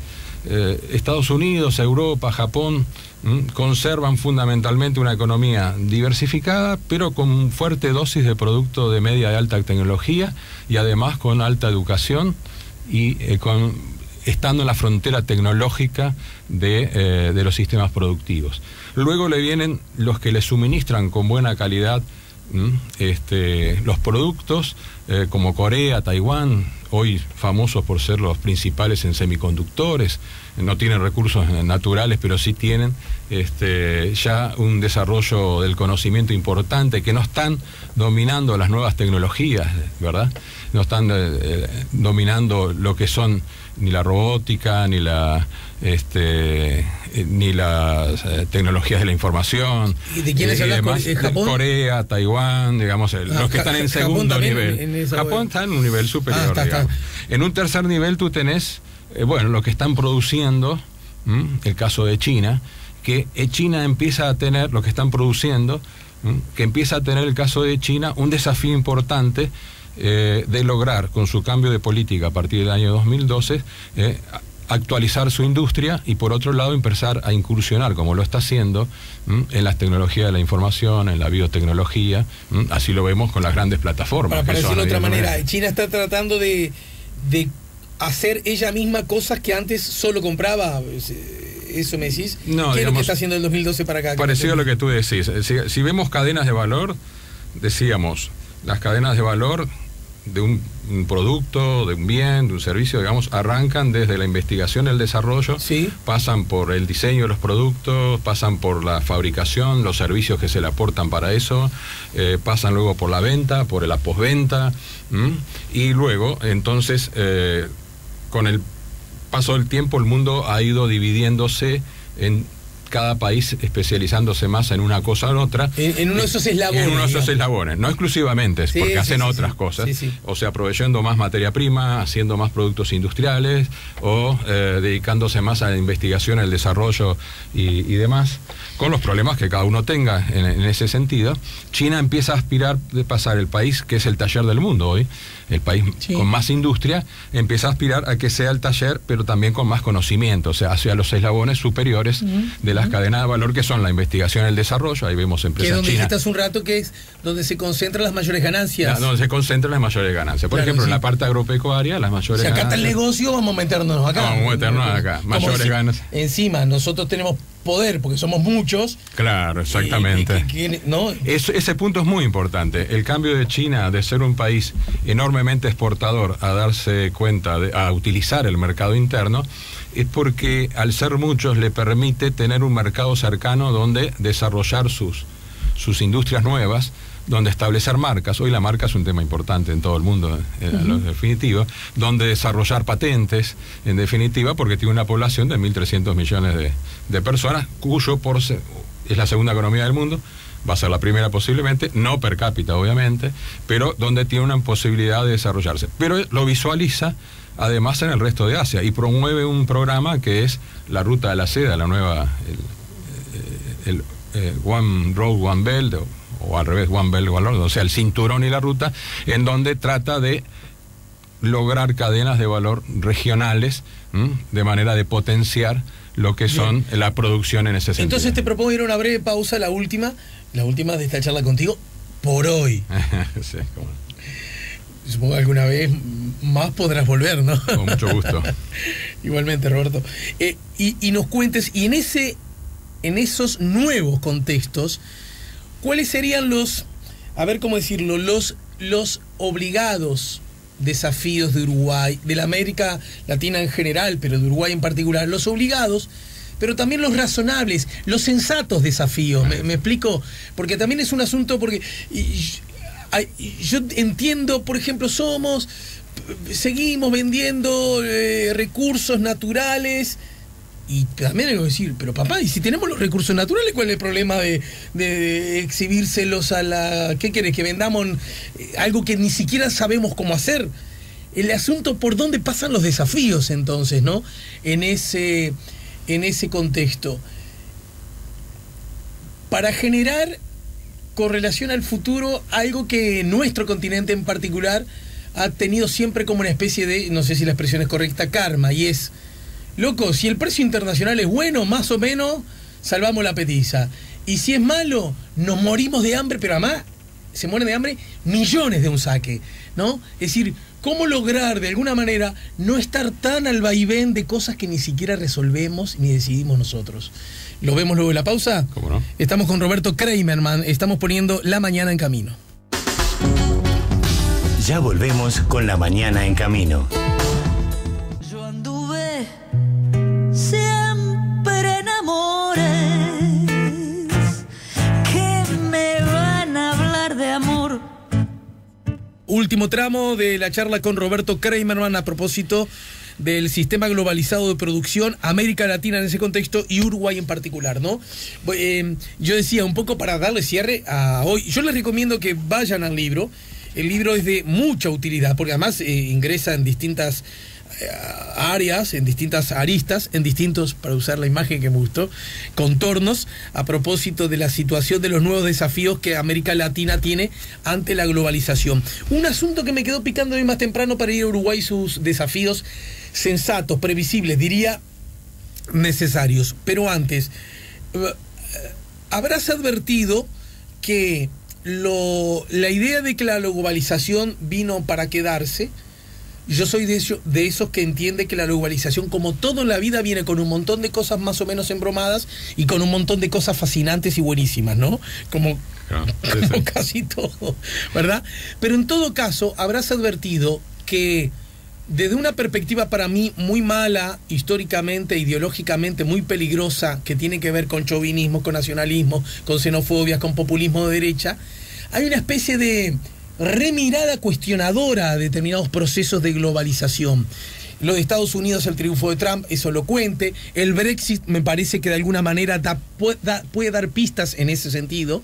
Estados Unidos, Europa, Japón conservan fundamentalmente una economía diversificada, pero con fuerte dosis de producto de media y alta tecnología, y además con alta educación y estando en la frontera tecnológica de los sistemas productivos. Luego le vienen los que le suministran con buena calidad los productos, como Corea, Taiwán, hoy famosos por ser los principales en semiconductores. No tienen recursos naturales, pero sí tienen ya un desarrollo del conocimiento importante, que no están dominando las nuevas tecnologías, ¿verdad? No están dominando lo que son ni la robótica, ni las tecnologías de la información.
¿Y de quiénes hablas?
¿Japón? Corea, Taiwán, digamos, los que están en segundo nivel. Japón está en un nivel superior, digamos. En un tercer nivel tú tenés, lo que están produciendo, el caso de China, que China empieza a tener, lo que están produciendo, que empieza a tener el caso de China, un desafío importante de lograr, con su cambio de política a partir del año 2012, actualizar su industria, y por otro lado empezar a incursionar, como lo está haciendo, en las tecnologías de la información, en la biotecnología. Así lo vemos con las grandes plataformas.
Para decirlo de otra manera, China está tratando de hacer ella misma cosas que antes solo compraba ¿Eso me decís?
No,
¿Qué es lo
digamos,
que está haciendo el 2012 para acá?
Parecido a lo que tú decís. Si vemos cadenas de valor, decíamos, las cadenas de valor de un producto, de un bien, de un servicio, digamos, arrancan desde la investigación, el desarrollo,
sí, pasan
por el diseño de los productos, pasan por la fabricación, los servicios que se le aportan para eso, pasan luego por la venta, por la postventa, y luego, entonces, con el paso del tiempo, el mundo ha ido dividiéndose en cada país especializándose más en una cosa o en otra.
En uno de esos eslabones.
En uno de esos eslabones, no exclusivamente, sí, porque hacen otras cosas. Sí, sí. O sea, proveyendo más materia prima, haciendo más productos industriales, o dedicándose más a la investigación, el desarrollo y demás, con los problemas que cada uno tenga en ese sentido. China empieza a aspirar de pasar el país, que es el taller del mundo hoy, el país con más industria, empieza a aspirar a que sea el taller, pero también con más conocimiento, o sea, hacia los eslabones superiores de las cadenas de valor, que son la investigación y el desarrollo. Ahí vemos empresas chinas. Que donde
dijiste hace un rato que es donde se concentran las mayores ganancias.
Donde se concentran las mayores ganancias. Por ejemplo, en la parte agropecuaria, las mayores ganancias.
Si acá está el negocio, vamos a meternos acá.
Vamos a meternos acá. Mayores ganancias.
Encima, nosotros tenemos poder, porque somos muchos.
Claro, exactamente.
¿No?
Ese punto es muy importante. El cambio de China de ser un país enormemente exportador a darse cuenta, a utilizar el mercado interno, es porque al ser muchos le permite tener un mercado cercano donde desarrollar sus industrias nuevas, donde establecer marcas. Hoy la marca es un tema importante en todo el mundo, en definitiva, donde desarrollar patentes, en definitiva, porque tiene una población de 1.300 millones de personas, cuyo es la segunda economía del mundo, va a ser la primera posiblemente, no per cápita obviamente, pero donde tiene una posibilidad de desarrollarse. Pero lo visualiza además en el resto de Asia y promueve un programa que es la Ruta de la Seda, la nueva, el One Road, One Belt, o al revés, One Belt, One Road, o sea, el cinturón y la ruta, en donde trata de lograr cadenas de valor regionales, de manera de potenciar lo que son la producción en ese sentido.
Entonces te propongo ir a una breve pausa, la última de esta charla contigo, por hoy.
Sí, ¿cómo?
Supongo que alguna vez más podrás volver, ¿no?
Con mucho gusto.
Igualmente, Roberto. Y nos cuentes, y en esos nuevos contextos, ¿cuáles serían los, a ver cómo decirlo, los obligados desafíos de Uruguay, de la América Latina en general, pero de Uruguay en particular, los obligados, pero también los razonables, los sensatos desafíos? ¿Me explico? Porque también es un asunto, porque yo entiendo, por ejemplo, seguimos vendiendo recursos naturales. Y también hay que decir, pero papá, y si tenemos los recursos naturales, ¿cuál es el problema de exhibírselos a la... ¿Qué querés? Que vendamos algo que ni siquiera sabemos cómo hacer. El asunto, ¿por dónde pasan los desafíos entonces, no? En ese contexto. Para generar, con relación al futuro, algo que nuestro continente en particular ha tenido siempre como una especie de, no sé si la expresión es correcta, karma, y es... Loco, si el precio internacional es bueno, más o menos, salvamos la petiza. Y si es malo, nos morimos de hambre, pero además se mueren de hambre millones de un saque, ¿no? Es decir, ¿cómo lograr de alguna manera no estar tan al vaivén de cosas que ni siquiera resolvemos ni decidimos nosotros? ¿Lo vemos luego de la pausa?
¿Cómo no?
Estamos con Roberto Kramerman, estamos poniendo La Mañana en Camino.
Ya volvemos con La Mañana en Camino.
Siempre en amores que me van a hablar de amor.
Último tramo de la charla con Roberto Kramerman a propósito del sistema globalizado de producción, América Latina en ese contexto y Uruguay en particular, ¿no? Yo decía, un poco para darle cierre a hoy, yo les recomiendo que vayan al libro. El libro es de mucha utilidad, porque además ingresa en distintas áreas, en distintas aristas, en distintos, para usar la imagen que me gustó, contornos, a propósito de la situación de los nuevos desafíos que América Latina tiene ante la globalización. Un asunto que me quedó picando hoy más temprano para ir a Uruguay, sus desafíos sensatos, previsibles, diría necesarios. Pero antes, habrás advertido que la idea de que la globalización vino para quedarse Y yo soy de esos que entiende que la globalización, como todo en la vida, viene con un montón de cosas más o menos embromadas y con un montón de cosas fascinantes y buenísimas, ¿no? Como casi todo, ¿verdad? Pero en todo caso, habrás advertido que desde una perspectiva para mí muy mala, históricamente, ideológicamente muy peligrosa, que tiene que ver con chauvinismo, con nacionalismo, con xenofobia, con populismo de derecha, hay una especie de remirada cuestionadora a determinados procesos de globalización. Lo de Estados Unidos, el triunfo de Trump, es elocuente. El Brexit me parece que de alguna manera puede dar pistas en ese sentido.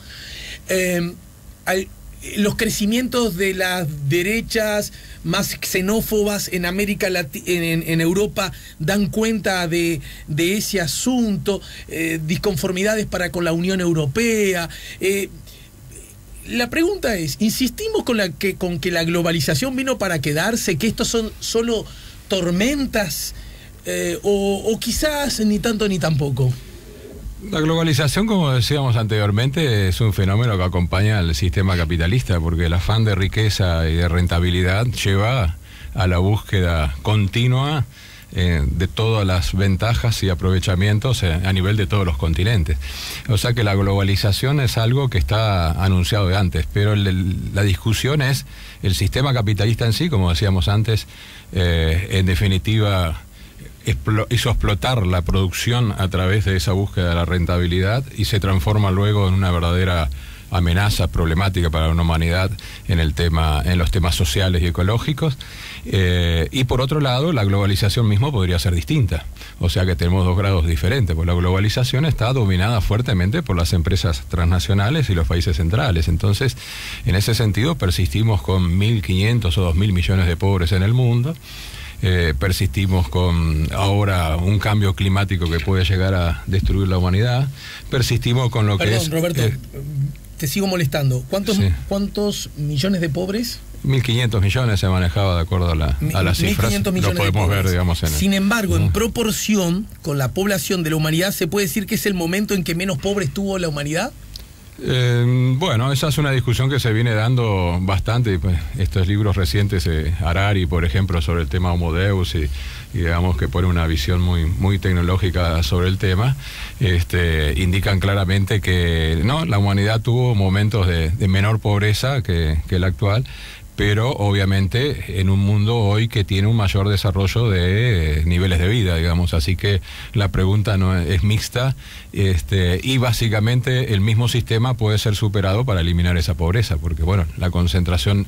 Los crecimientos de las derechas más xenófobas en América Latina, en Europa, dan cuenta de ese asunto, disconformidades para con la Unión Europea. La pregunta es, ¿insistimos con que la globalización vino para quedarse, que estos son solo tormentas, o quizás ni tanto ni tampoco?
La globalización, como decíamos anteriormente, es un fenómeno que acompaña al sistema capitalista, porque el afán de riqueza y de rentabilidad lleva a la búsqueda continua de todas las ventajas y aprovechamientos a nivel de todos los continentes. O sea que la globalización es algo que está anunciado de antes, pero la discusión es el sistema capitalista en sí, como decíamos antes, en definitiva hizo explotar la producción a través de esa búsqueda de la rentabilidad y se transforma luego en una verdadera amenaza problemática para la humanidad en los temas sociales y ecológicos. Y por otro lado, la globalización misma podría ser distinta. O sea que tenemos dos grados diferentes, porque la globalización está dominada fuertemente por las empresas transnacionales y los países centrales. Entonces, en ese sentido, persistimos con 1.500 o 2.000 millones de pobres en el mundo. Persistimos con ahora un cambio climático que puede llegar a destruir la humanidad. Persistimos con lo que es...
Roberto, te sigo molestando. ¿Cuántos millones de pobres?
1.500 millones se manejaba de acuerdo a las cifras.
1.500 millones
lo podemos ver, digamos,
Sin embargo, en proporción con la población de la humanidad, ¿se puede decir que es el momento en que menos pobres tuvo la humanidad?
Bueno, esa es una discusión que se viene dando bastante. Pues, estos libros recientes, Harari, por ejemplo, sobre el tema Homo Deus, y digamos que pone una visión muy tecnológica sobre el tema, indican claramente que no, la humanidad tuvo momentos de menor pobreza que el actual, pero obviamente en un mundo hoy que tiene un mayor desarrollo de niveles de vida, digamos, así que la pregunta no es mixta, y básicamente el mismo sistema puede ser superado para eliminar esa pobreza, porque bueno, la concentración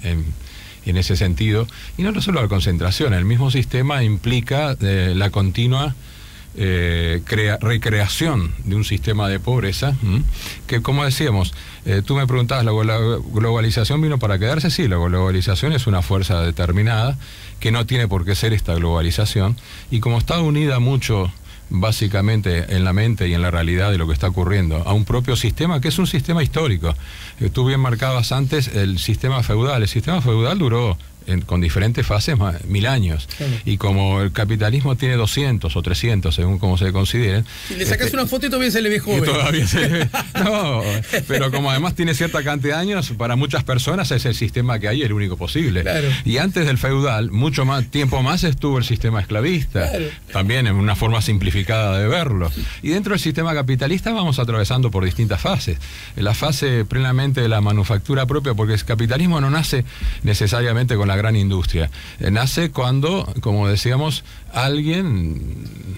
en ese sentido, y no solo la concentración, el mismo sistema implica la continua recreación de un sistema de pobreza, que como decíamos, tú me preguntabas, ¿la globalización vino para quedarse? Sí, la globalización es una fuerza determinada que no tiene por qué ser esta globalización, y como está unida mucho básicamente en la mente y en la realidad de lo que está ocurriendo a un propio sistema que es un sistema histórico. Tú bien marcabas antes el sistema feudal. El sistema feudal duró con diferentes fases 1000 años. Sí. Y como el capitalismo tiene 200 o 300, según como se consideren.
Si le sacas una foto y todavía se le ve joven.
Todavía se le ve. No, pero como además tiene cierta cantidad de años, para muchas personas es el sistema que hay el único posible.
Claro.
Y antes del feudal, mucho más tiempo más estuvo el sistema esclavista. Claro. También en una forma simplificada de verlo. Y dentro del sistema capitalista vamos atravesando por distintas fases. La fase plenamente de la manufactura propia, porque el capitalismo no nace necesariamente con la gran industria. Nace cuando, como decíamos,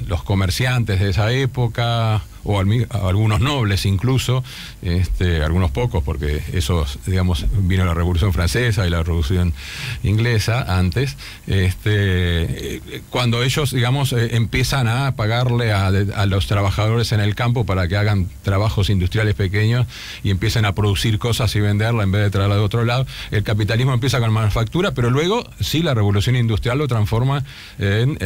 los comerciantes de esa época, o algunos nobles incluso, algunos pocos, porque eso, digamos, vino la Revolución Francesa y la Revolución Inglesa antes, cuando ellos, digamos, empiezan a pagarle a los trabajadores en el campo para que hagan trabajos industriales pequeños y empiecen a producir cosas y venderla en vez de traerla de otro lado, el capitalismo empieza con manufactura, pero luego sí la Revolución Industrial lo transforma en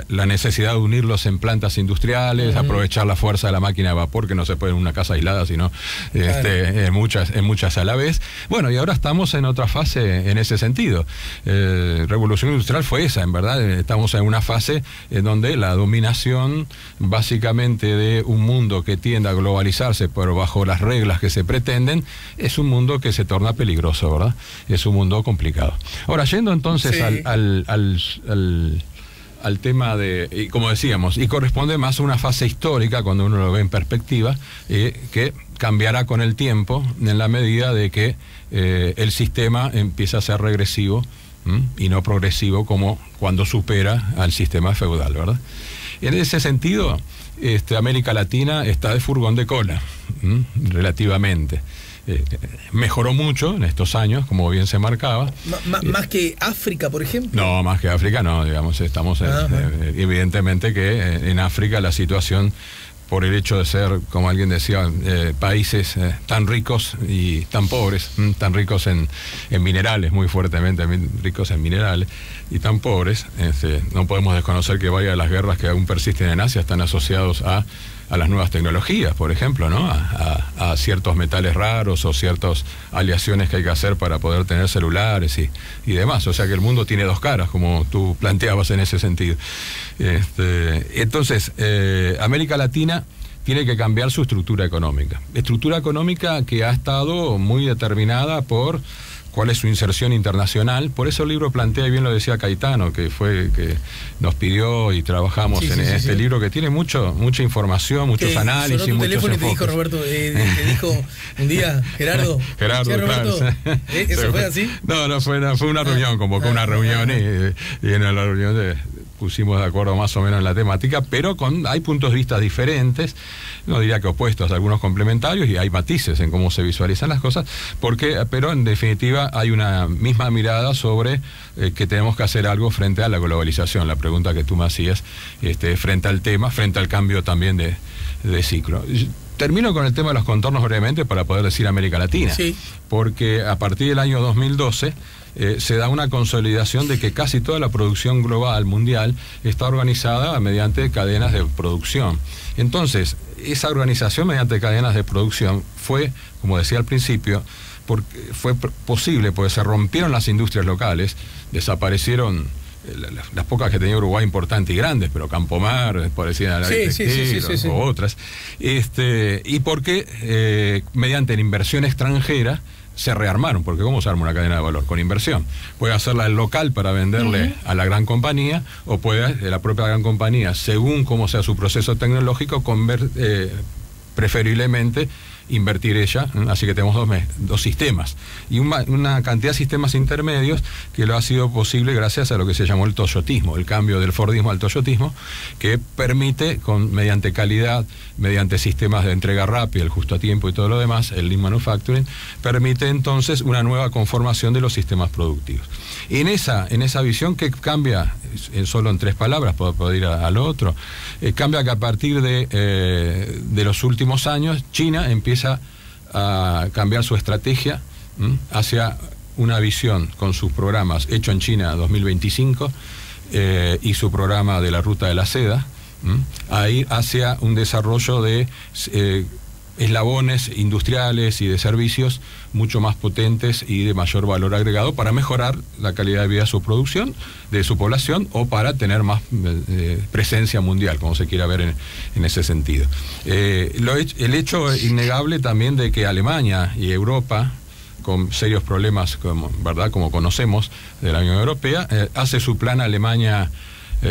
la necesidad de unirlos en plantas industriales, aprovechar la fuerza de la máquina de vapor, que no se puede en una casa aislada, sino en muchas a la vez. Bueno, y ahora estamos en otra fase en ese sentido. Revolución industrial fue esa, en verdad. Estamos en una fase en donde la dominación básicamente de un mundo que tiende a globalizarse, pero bajo las reglas que se pretenden, es un mundo que se torna peligroso, ¿verdad? Es un mundo complicado. Ahora, yendo entonces al tema de, y como decíamos, y corresponde más a una fase histórica cuando uno lo ve en perspectiva, que cambiará con el tiempo en la medida de que el sistema empieza a ser regresivo y no progresivo como cuando supera al sistema feudal, ¿verdad? En ese sentido, América Latina está de furgón de cola, relativamente. Mejoró mucho en estos años, como bien se marcaba.
¿Más que África, por ejemplo?
No, más que África no, digamos, estamos evidentemente que en África la situación, por el hecho de ser, como alguien decía, países tan ricos y tan pobres, tan ricos en minerales, muy fuertemente ricos en minerales, y tan pobres, no podemos desconocer que varias de las guerras que aún persisten en Asia están asociados a las nuevas tecnologías, por ejemplo, ¿no? A ciertos metales raros o ciertas aleaciones que hay que hacer para poder tener celulares y demás. O sea que el mundo tiene dos caras, como tú planteabas en ese sentido. Entonces, América Latina tiene que cambiar su estructura económica. Estructura económica que ha estado muy determinada por cuál es su inserción internacional. Por eso el libro plantea, y bien lo decía Caetano, que fue que nos pidió y trabajamos en este libro, que tiene mucha información, muchos análisis,
sonó tu
muchos
teléfono
enfoques.
Y te dijo, Roberto, te dijo un día, Gerardo,
Roberto,
claro. ¿Eso fue así?
No, fue una reunión, convocó una reunión y en la reunión pusimos de acuerdo más o menos en la temática, pero hay puntos de vista diferentes, no diría que opuestos, algunos complementarios, y hay matices en cómo se visualizan las cosas, pero en definitiva hay una misma mirada sobre que tenemos que hacer algo frente a la globalización, la pregunta que tú me hacías, frente al tema, frente al cambio también de ciclo. Termino con el tema de los contornos brevemente para poder decir América Latina, porque a partir del año 2012 se da una consolidación de que casi toda la producción global mundial está organizada mediante cadenas de producción. Entonces, esa organización mediante cadenas de producción fue, como decía al principio, fue posible porque se rompieron las industrias locales, desaparecieron las pocas que tenía Uruguay importantes y grandes, pero Campomar, parecían o otras, y porque mediante la inversión extranjera se rearmaron, porque ¿cómo se arma una cadena de valor? Con inversión. Puede hacerla el local para venderle a la gran compañía, o puede la propia gran compañía, según cómo sea su proceso tecnológico, preferiblemente invertir ella, así que tenemos dos sistemas y una cantidad de sistemas intermedios que lo ha sido posible gracias a lo que se llamó el toyotismo, el cambio del fordismo al toyotismo, que permite, mediante calidad, mediante sistemas de entrega rápida, el justo a tiempo y todo lo demás, el lean manufacturing, permite entonces una nueva conformación de los sistemas productivos. En esa visión, que cambia, solo en 3 palabras, puedo ir al otro, cambia que a partir de los últimos años, China empieza a cambiar su estrategia hacia una visión con sus programas Hecho en China 2025 y su programa de la Ruta de la Seda, a ir hacia un desarrollo de eslabones industriales y de servicios mucho más potentes y de mayor valor agregado para mejorar la calidad de vida de su producción, de su población, o para tener más presencia mundial, como se quiera ver en ese sentido. El hecho innegable también de que Alemania y Europa, con serios problemas, como conocemos, de la Unión Europea, hace su plan Alemania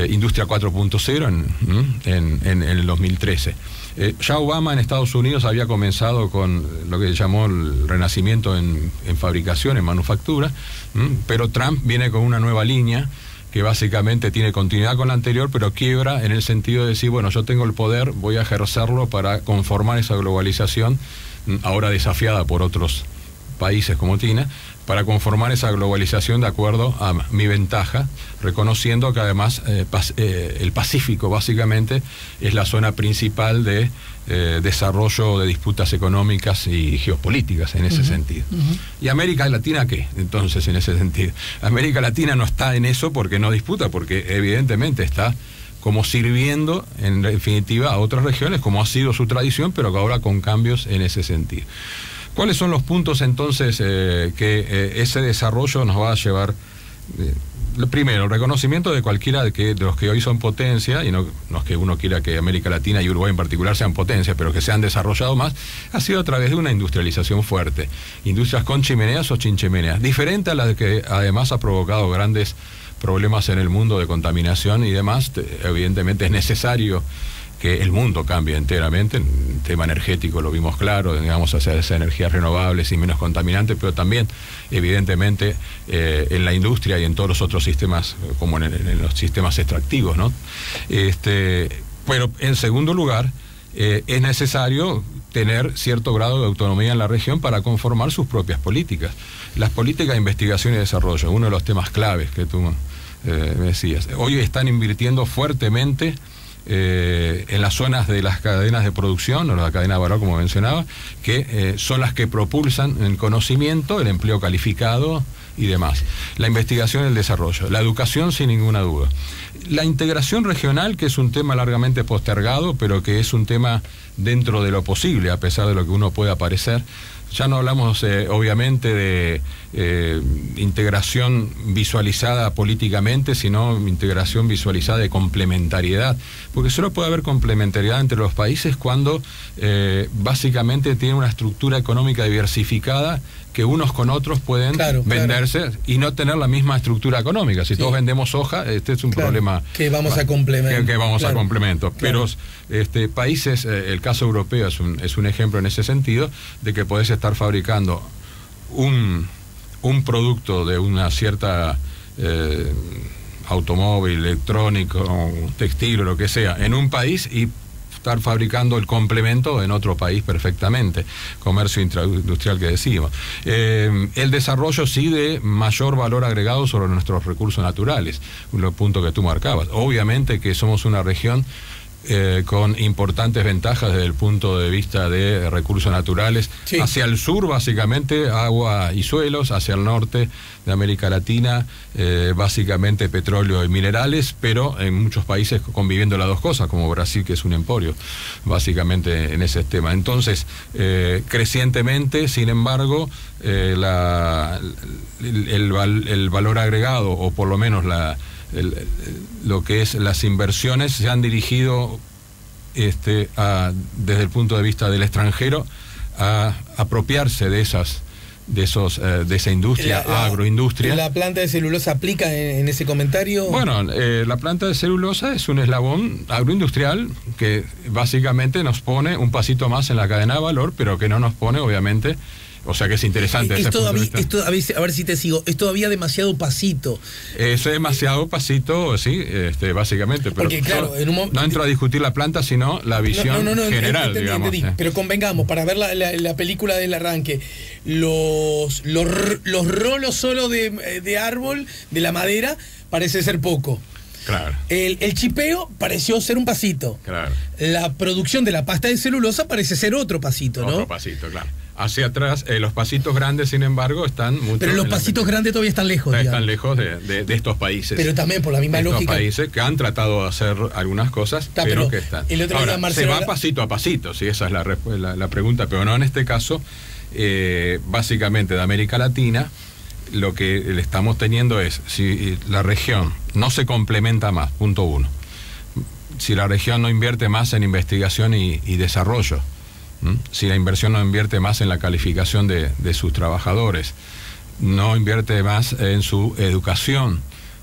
Industria 4.0 en el 2013. Ya Obama en Estados Unidos había comenzado con lo que se llamó el renacimiento en fabricación, en manufactura, pero Trump viene con una nueva línea que básicamente tiene continuidad con la anterior, pero quiebra en el sentido de decir, bueno, yo tengo el poder, voy a ejercerlo para conformar esa globalización, ahora desafiada por otros países como China, para conformar esa globalización de acuerdo a mi ventaja, reconociendo que además el Pacífico básicamente es la zona principal de desarrollo de disputas económicas y geopolíticas en ese sentido. ¿Y América Latina qué? Entonces, en ese sentido, América Latina no está en eso porque no disputa, porque evidentemente está como sirviendo en definitiva a otras regiones, como ha sido su tradición, pero que ahora con cambios en ese sentido. ¿Cuáles son los puntos entonces que ese desarrollo nos va a llevar? Lo primero, el reconocimiento de cualquiera de los que hoy son potencia, y no es que uno quiera que América Latina y Uruguay en particular sean potencias, pero que se han desarrollado más, ha sido a través de una industrialización fuerte. Industrias con chimeneas o sin chimeneas, diferente a la que además ha provocado grandes problemas en el mundo de contaminación y demás. Evidentemente es necesario que el mundo cambie enteramente. En el tema energético lo vimos claro, digamos, hacia esas energías renovables y menos contaminantes, pero también, evidentemente, en la industria y en todos los otros sistemas, como en los sistemas extractivos, ¿no? Pero, en segundo lugar, es necesario tener cierto grado de autonomía en la región para conformar sus propias políticas. Las políticas de investigación y desarrollo, uno de los temas claves que tú me decías, hoy están invirtiendo fuertemente en las zonas de las cadenas de producción o la cadena de valor, como mencionaba, que son las que propulsan el conocimiento, el empleo calificado y demás. La investigación y el desarrollo, la educación sin ninguna duda. La integración regional, que es un tema largamente postergado, pero que es un tema dentro de lo posible, a pesar de lo que uno pueda parecer. Ya no hablamos obviamente de integración visualizada políticamente, sino integración visualizada de complementariedad, porque solo puede haber complementariedad entre los países cuando básicamente tienen una estructura económica diversificada, que unos con otros pueden venderse y no tener la misma estructura económica. Si todos vendemos soja, este es un problema
que vamos a complemento.
Que vamos a complemento. Pero países, el caso europeo es un ejemplo en ese sentido, de que podés estar fabricando un producto de una cierta automóvil, electrónico, textil o lo que sea, en un país y estar fabricando el complemento en otro país perfectamente. Comercio industrial que decimos. El desarrollo sí de mayor valor agregado sobre nuestros recursos naturales, un punto que tú marcabas. Obviamente que somos una región con importantes ventajas desde el punto de vista de recursos naturales. Sí. Hacia el sur, básicamente, agua y suelos; hacia el norte de América Latina, básicamente petróleo y minerales, pero en muchos países conviviendo las dos cosas, como Brasil, que es un emporio, básicamente en ese tema. Entonces, crecientemente, sin embargo, el valor agregado, o por lo menos lo que es las inversiones, se han dirigido desde el punto de vista del extranjero a apropiarse de esa industria, agroindustria.
¿La planta de celulosa aplica en ese comentario?
Bueno, la planta de celulosa es un eslabón agroindustrial que básicamente nos pone un pasito más en la cadena de valor, pero que no nos pone, obviamente. O sea que es interesante.
A ver si te sigo. Es todavía demasiado pasito.
Es demasiado pasito, sí, básicamente. Pero porque, claro, no entro a discutir la planta, sino la visión general, digamos.
Entendí. Pero convengamos, para ver la película del arranque, los rolos solo de árbol, de la madera, parece ser poco.
Claro.
El chipeo pareció ser un pasito.
Claro.
La producción de la pasta de celulosa parece ser otro pasito, ¿no?
Otro pasito, claro. Hacia atrás, los pasitos grandes, sin embargo, están mucho...
Pero los pasitos grandes todavía están lejos.
Están lejos de estos países.
Pero también por la misma lógica.
Estos países que han tratado de hacer algunas cosas, pero que están. Ahora, se va pasito a pasito, sí, esa es la pregunta, pero no en este caso. Básicamente de América Latina, lo que le estamos teniendo es, si la región no se complementa más, punto uno, si la región no invierte más en investigación y desarrollo, si la inversión no invierte más en la calificación de sus trabajadores, no invierte más en su educación,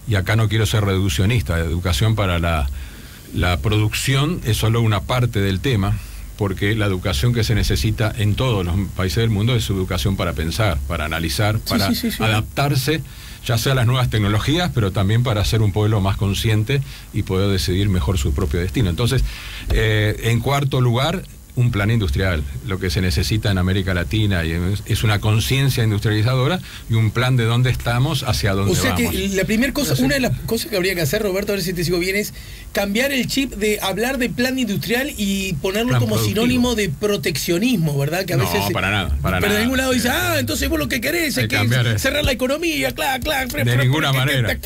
y acá no quiero ser reduccionista, educación para la producción es solo una parte del tema, porque la educación que se necesita en todos los países del mundo es educación para pensar, para analizar, para adaptarse, ya sea a las nuevas tecnologías, pero también para ser un pueblo más consciente y poder decidir mejor su propio destino. Entonces, en cuarto lugar, un plan industrial. Lo que se necesita en América Latina es una conciencia industrializadora y un plan de dónde estamos hacia dónde vamos.
O sea que la primera cosa, una de las cosas que habría que hacer, Roberto, a ver si te sigo bien, es cambiar el chip de hablar de plan industrial y ponerlo
Plan
como
productivo.
sinónimo de proteccionismo, ¿verdad? Que a veces
No, para nada, para
pero
nada.
de ningún lado dice, entonces vos lo que querés es
cambiar
cerrar la economía,
de ninguna manera.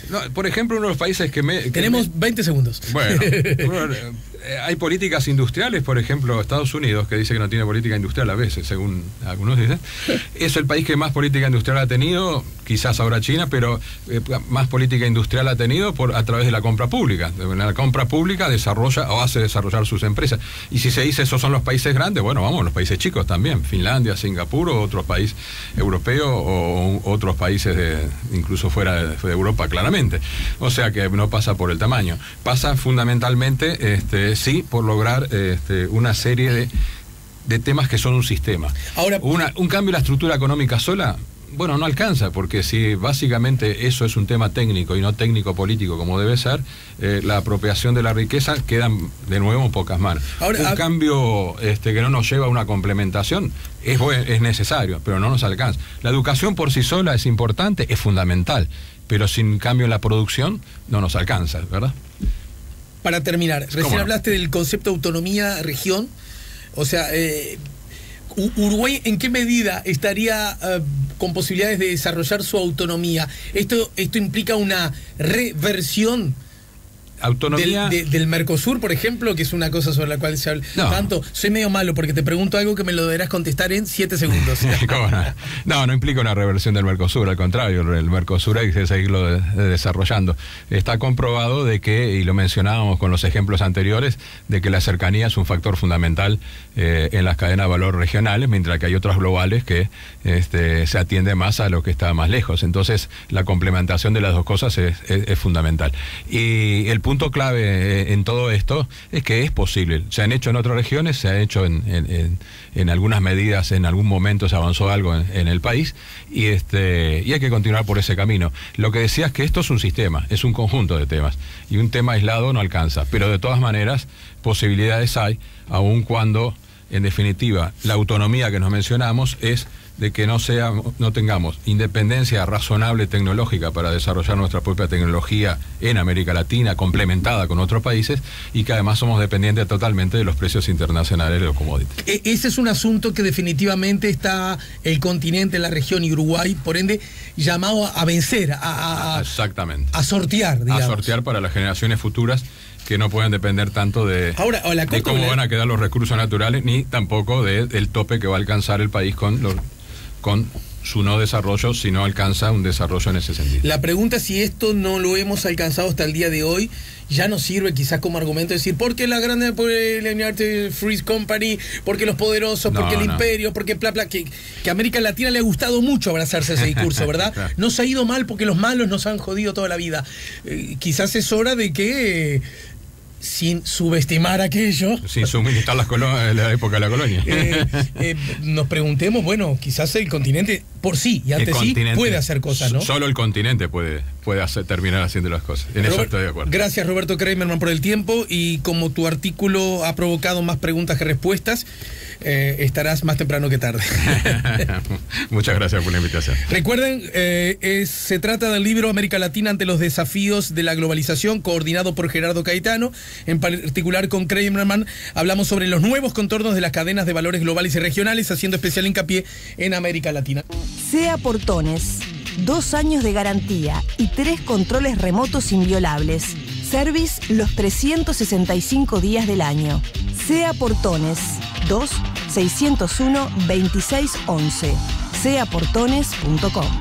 No, por ejemplo, uno de los países que
Tenemos 20 segundos.
Bueno, hay políticas industriales, por ejemplo, Estados Unidos, que dice que no tiene política industrial a veces, según algunos dicen. Es el país que más política industrial ha tenido, quizás ahora China, pero más política industrial ha tenido a través de la compra pública. La compra pública desarrolla o hace desarrollar sus empresas. Y si se dice esos son los países grandes, bueno, vamos, los países chicos también, Finlandia, Singapur o otro país europeo o otros países incluso fuera de Europa, claramente. O sea que no pasa por el tamaño, pasa fundamentalmente sí por lograr una serie de temas que son un sistema.
Ahora,
un cambio en la estructura económica sola, bueno, no alcanza, porque si básicamente eso es un tema técnico y no técnico-político como debe ser, la apropiación de la riqueza quedan de nuevo en pocas manos. Ahora, un cambio que no nos lleva a una complementación es necesario, pero no nos alcanza. La educación por sí sola es importante, es fundamental, pero sin cambio en la producción no nos alcanza, ¿verdad?
Para terminar, recién hablaste del concepto de autonomía-región, o sea, Uruguay, ¿en qué medida estaría con posibilidades de desarrollar su autonomía? ¿Esto implica una reversión
autonomía
del Mercosur, por ejemplo, que es una cosa sobre la cual se habla tanto? Soy medio malo porque te pregunto algo que me lo deberás contestar en 7 segundos.
¿Cómo no? No implica una reversión del Mercosur, al contrario, el Mercosur hay que seguirlo desarrollando. Está comprobado de que, y lo mencionábamos con los ejemplos anteriores, de que la cercanía es un factor fundamental en las cadenas de valor regionales, mientras que hay otras globales que se atiende más a lo que está más lejos. Entonces, la complementación de las dos cosas es fundamental. Y el punto clave en todo esto es que es posible. Se han hecho en otras regiones, se ha hecho en algunas medidas, en algún momento se avanzó algo en el país y hay que continuar por ese camino. Lo que decía es que esto es un sistema, es un conjunto de temas y un tema aislado no alcanza, pero de todas maneras posibilidades hay, aun cuando en definitiva la autonomía que nos mencionamos es de que no tengamos independencia razonable tecnológica para desarrollar nuestra propia tecnología en América Latina, complementada con otros países, y que además somos dependientes totalmente de los precios internacionales de los commodities.
Ese es un asunto que definitivamente está el continente, la región y Uruguay, por ende, llamado a vencer,
exactamente.
A sortear, digamos.
A sortear para las generaciones futuras, que no puedan depender tanto de cómo van a quedar los recursos naturales, ni tampoco del tope que va a alcanzar el país con su no desarrollo, si no alcanza un desarrollo en ese sentido.
La pregunta es si esto no lo hemos alcanzado hasta el día de hoy, ya nos sirve quizás como argumento decir, ¿por qué la grande United Fruit Company? ¿Por qué los poderosos? ¿Por qué el imperio? ¿Por qué que a América Latina le ha gustado mucho abrazarse a ese discurso, ¿verdad?
Claro.
No se ha ido mal porque los malos nos han jodido toda la vida. Quizás es hora de que sin subestimar aquello,
sin suministrar la época de la colonia,
nos preguntemos, bueno, quizás el continente por sí y ante sí puede hacer cosas, ¿no?
Solo el continente puede terminar haciendo las cosas. Eso estoy de acuerdo.
Gracias, Roberto Kramerman, por el tiempo, y como tu artículo ha provocado más preguntas que respuestas, estarás más temprano que tarde.
Muchas gracias por la invitación.
Recuerden, se trata del libro América Latina ante los desafíos de la globalización, coordinado por Gerardo Caetano. En particular con Kramerman hablamos sobre los nuevos contornos de las cadenas de valores globales y regionales, haciendo especial hincapié en América Latina.
SEA Portones, 2 años de garantía y 3 controles remotos inviolables. Service los 365 días del año. SEA Portones, 2-601-2611. seaportones.com.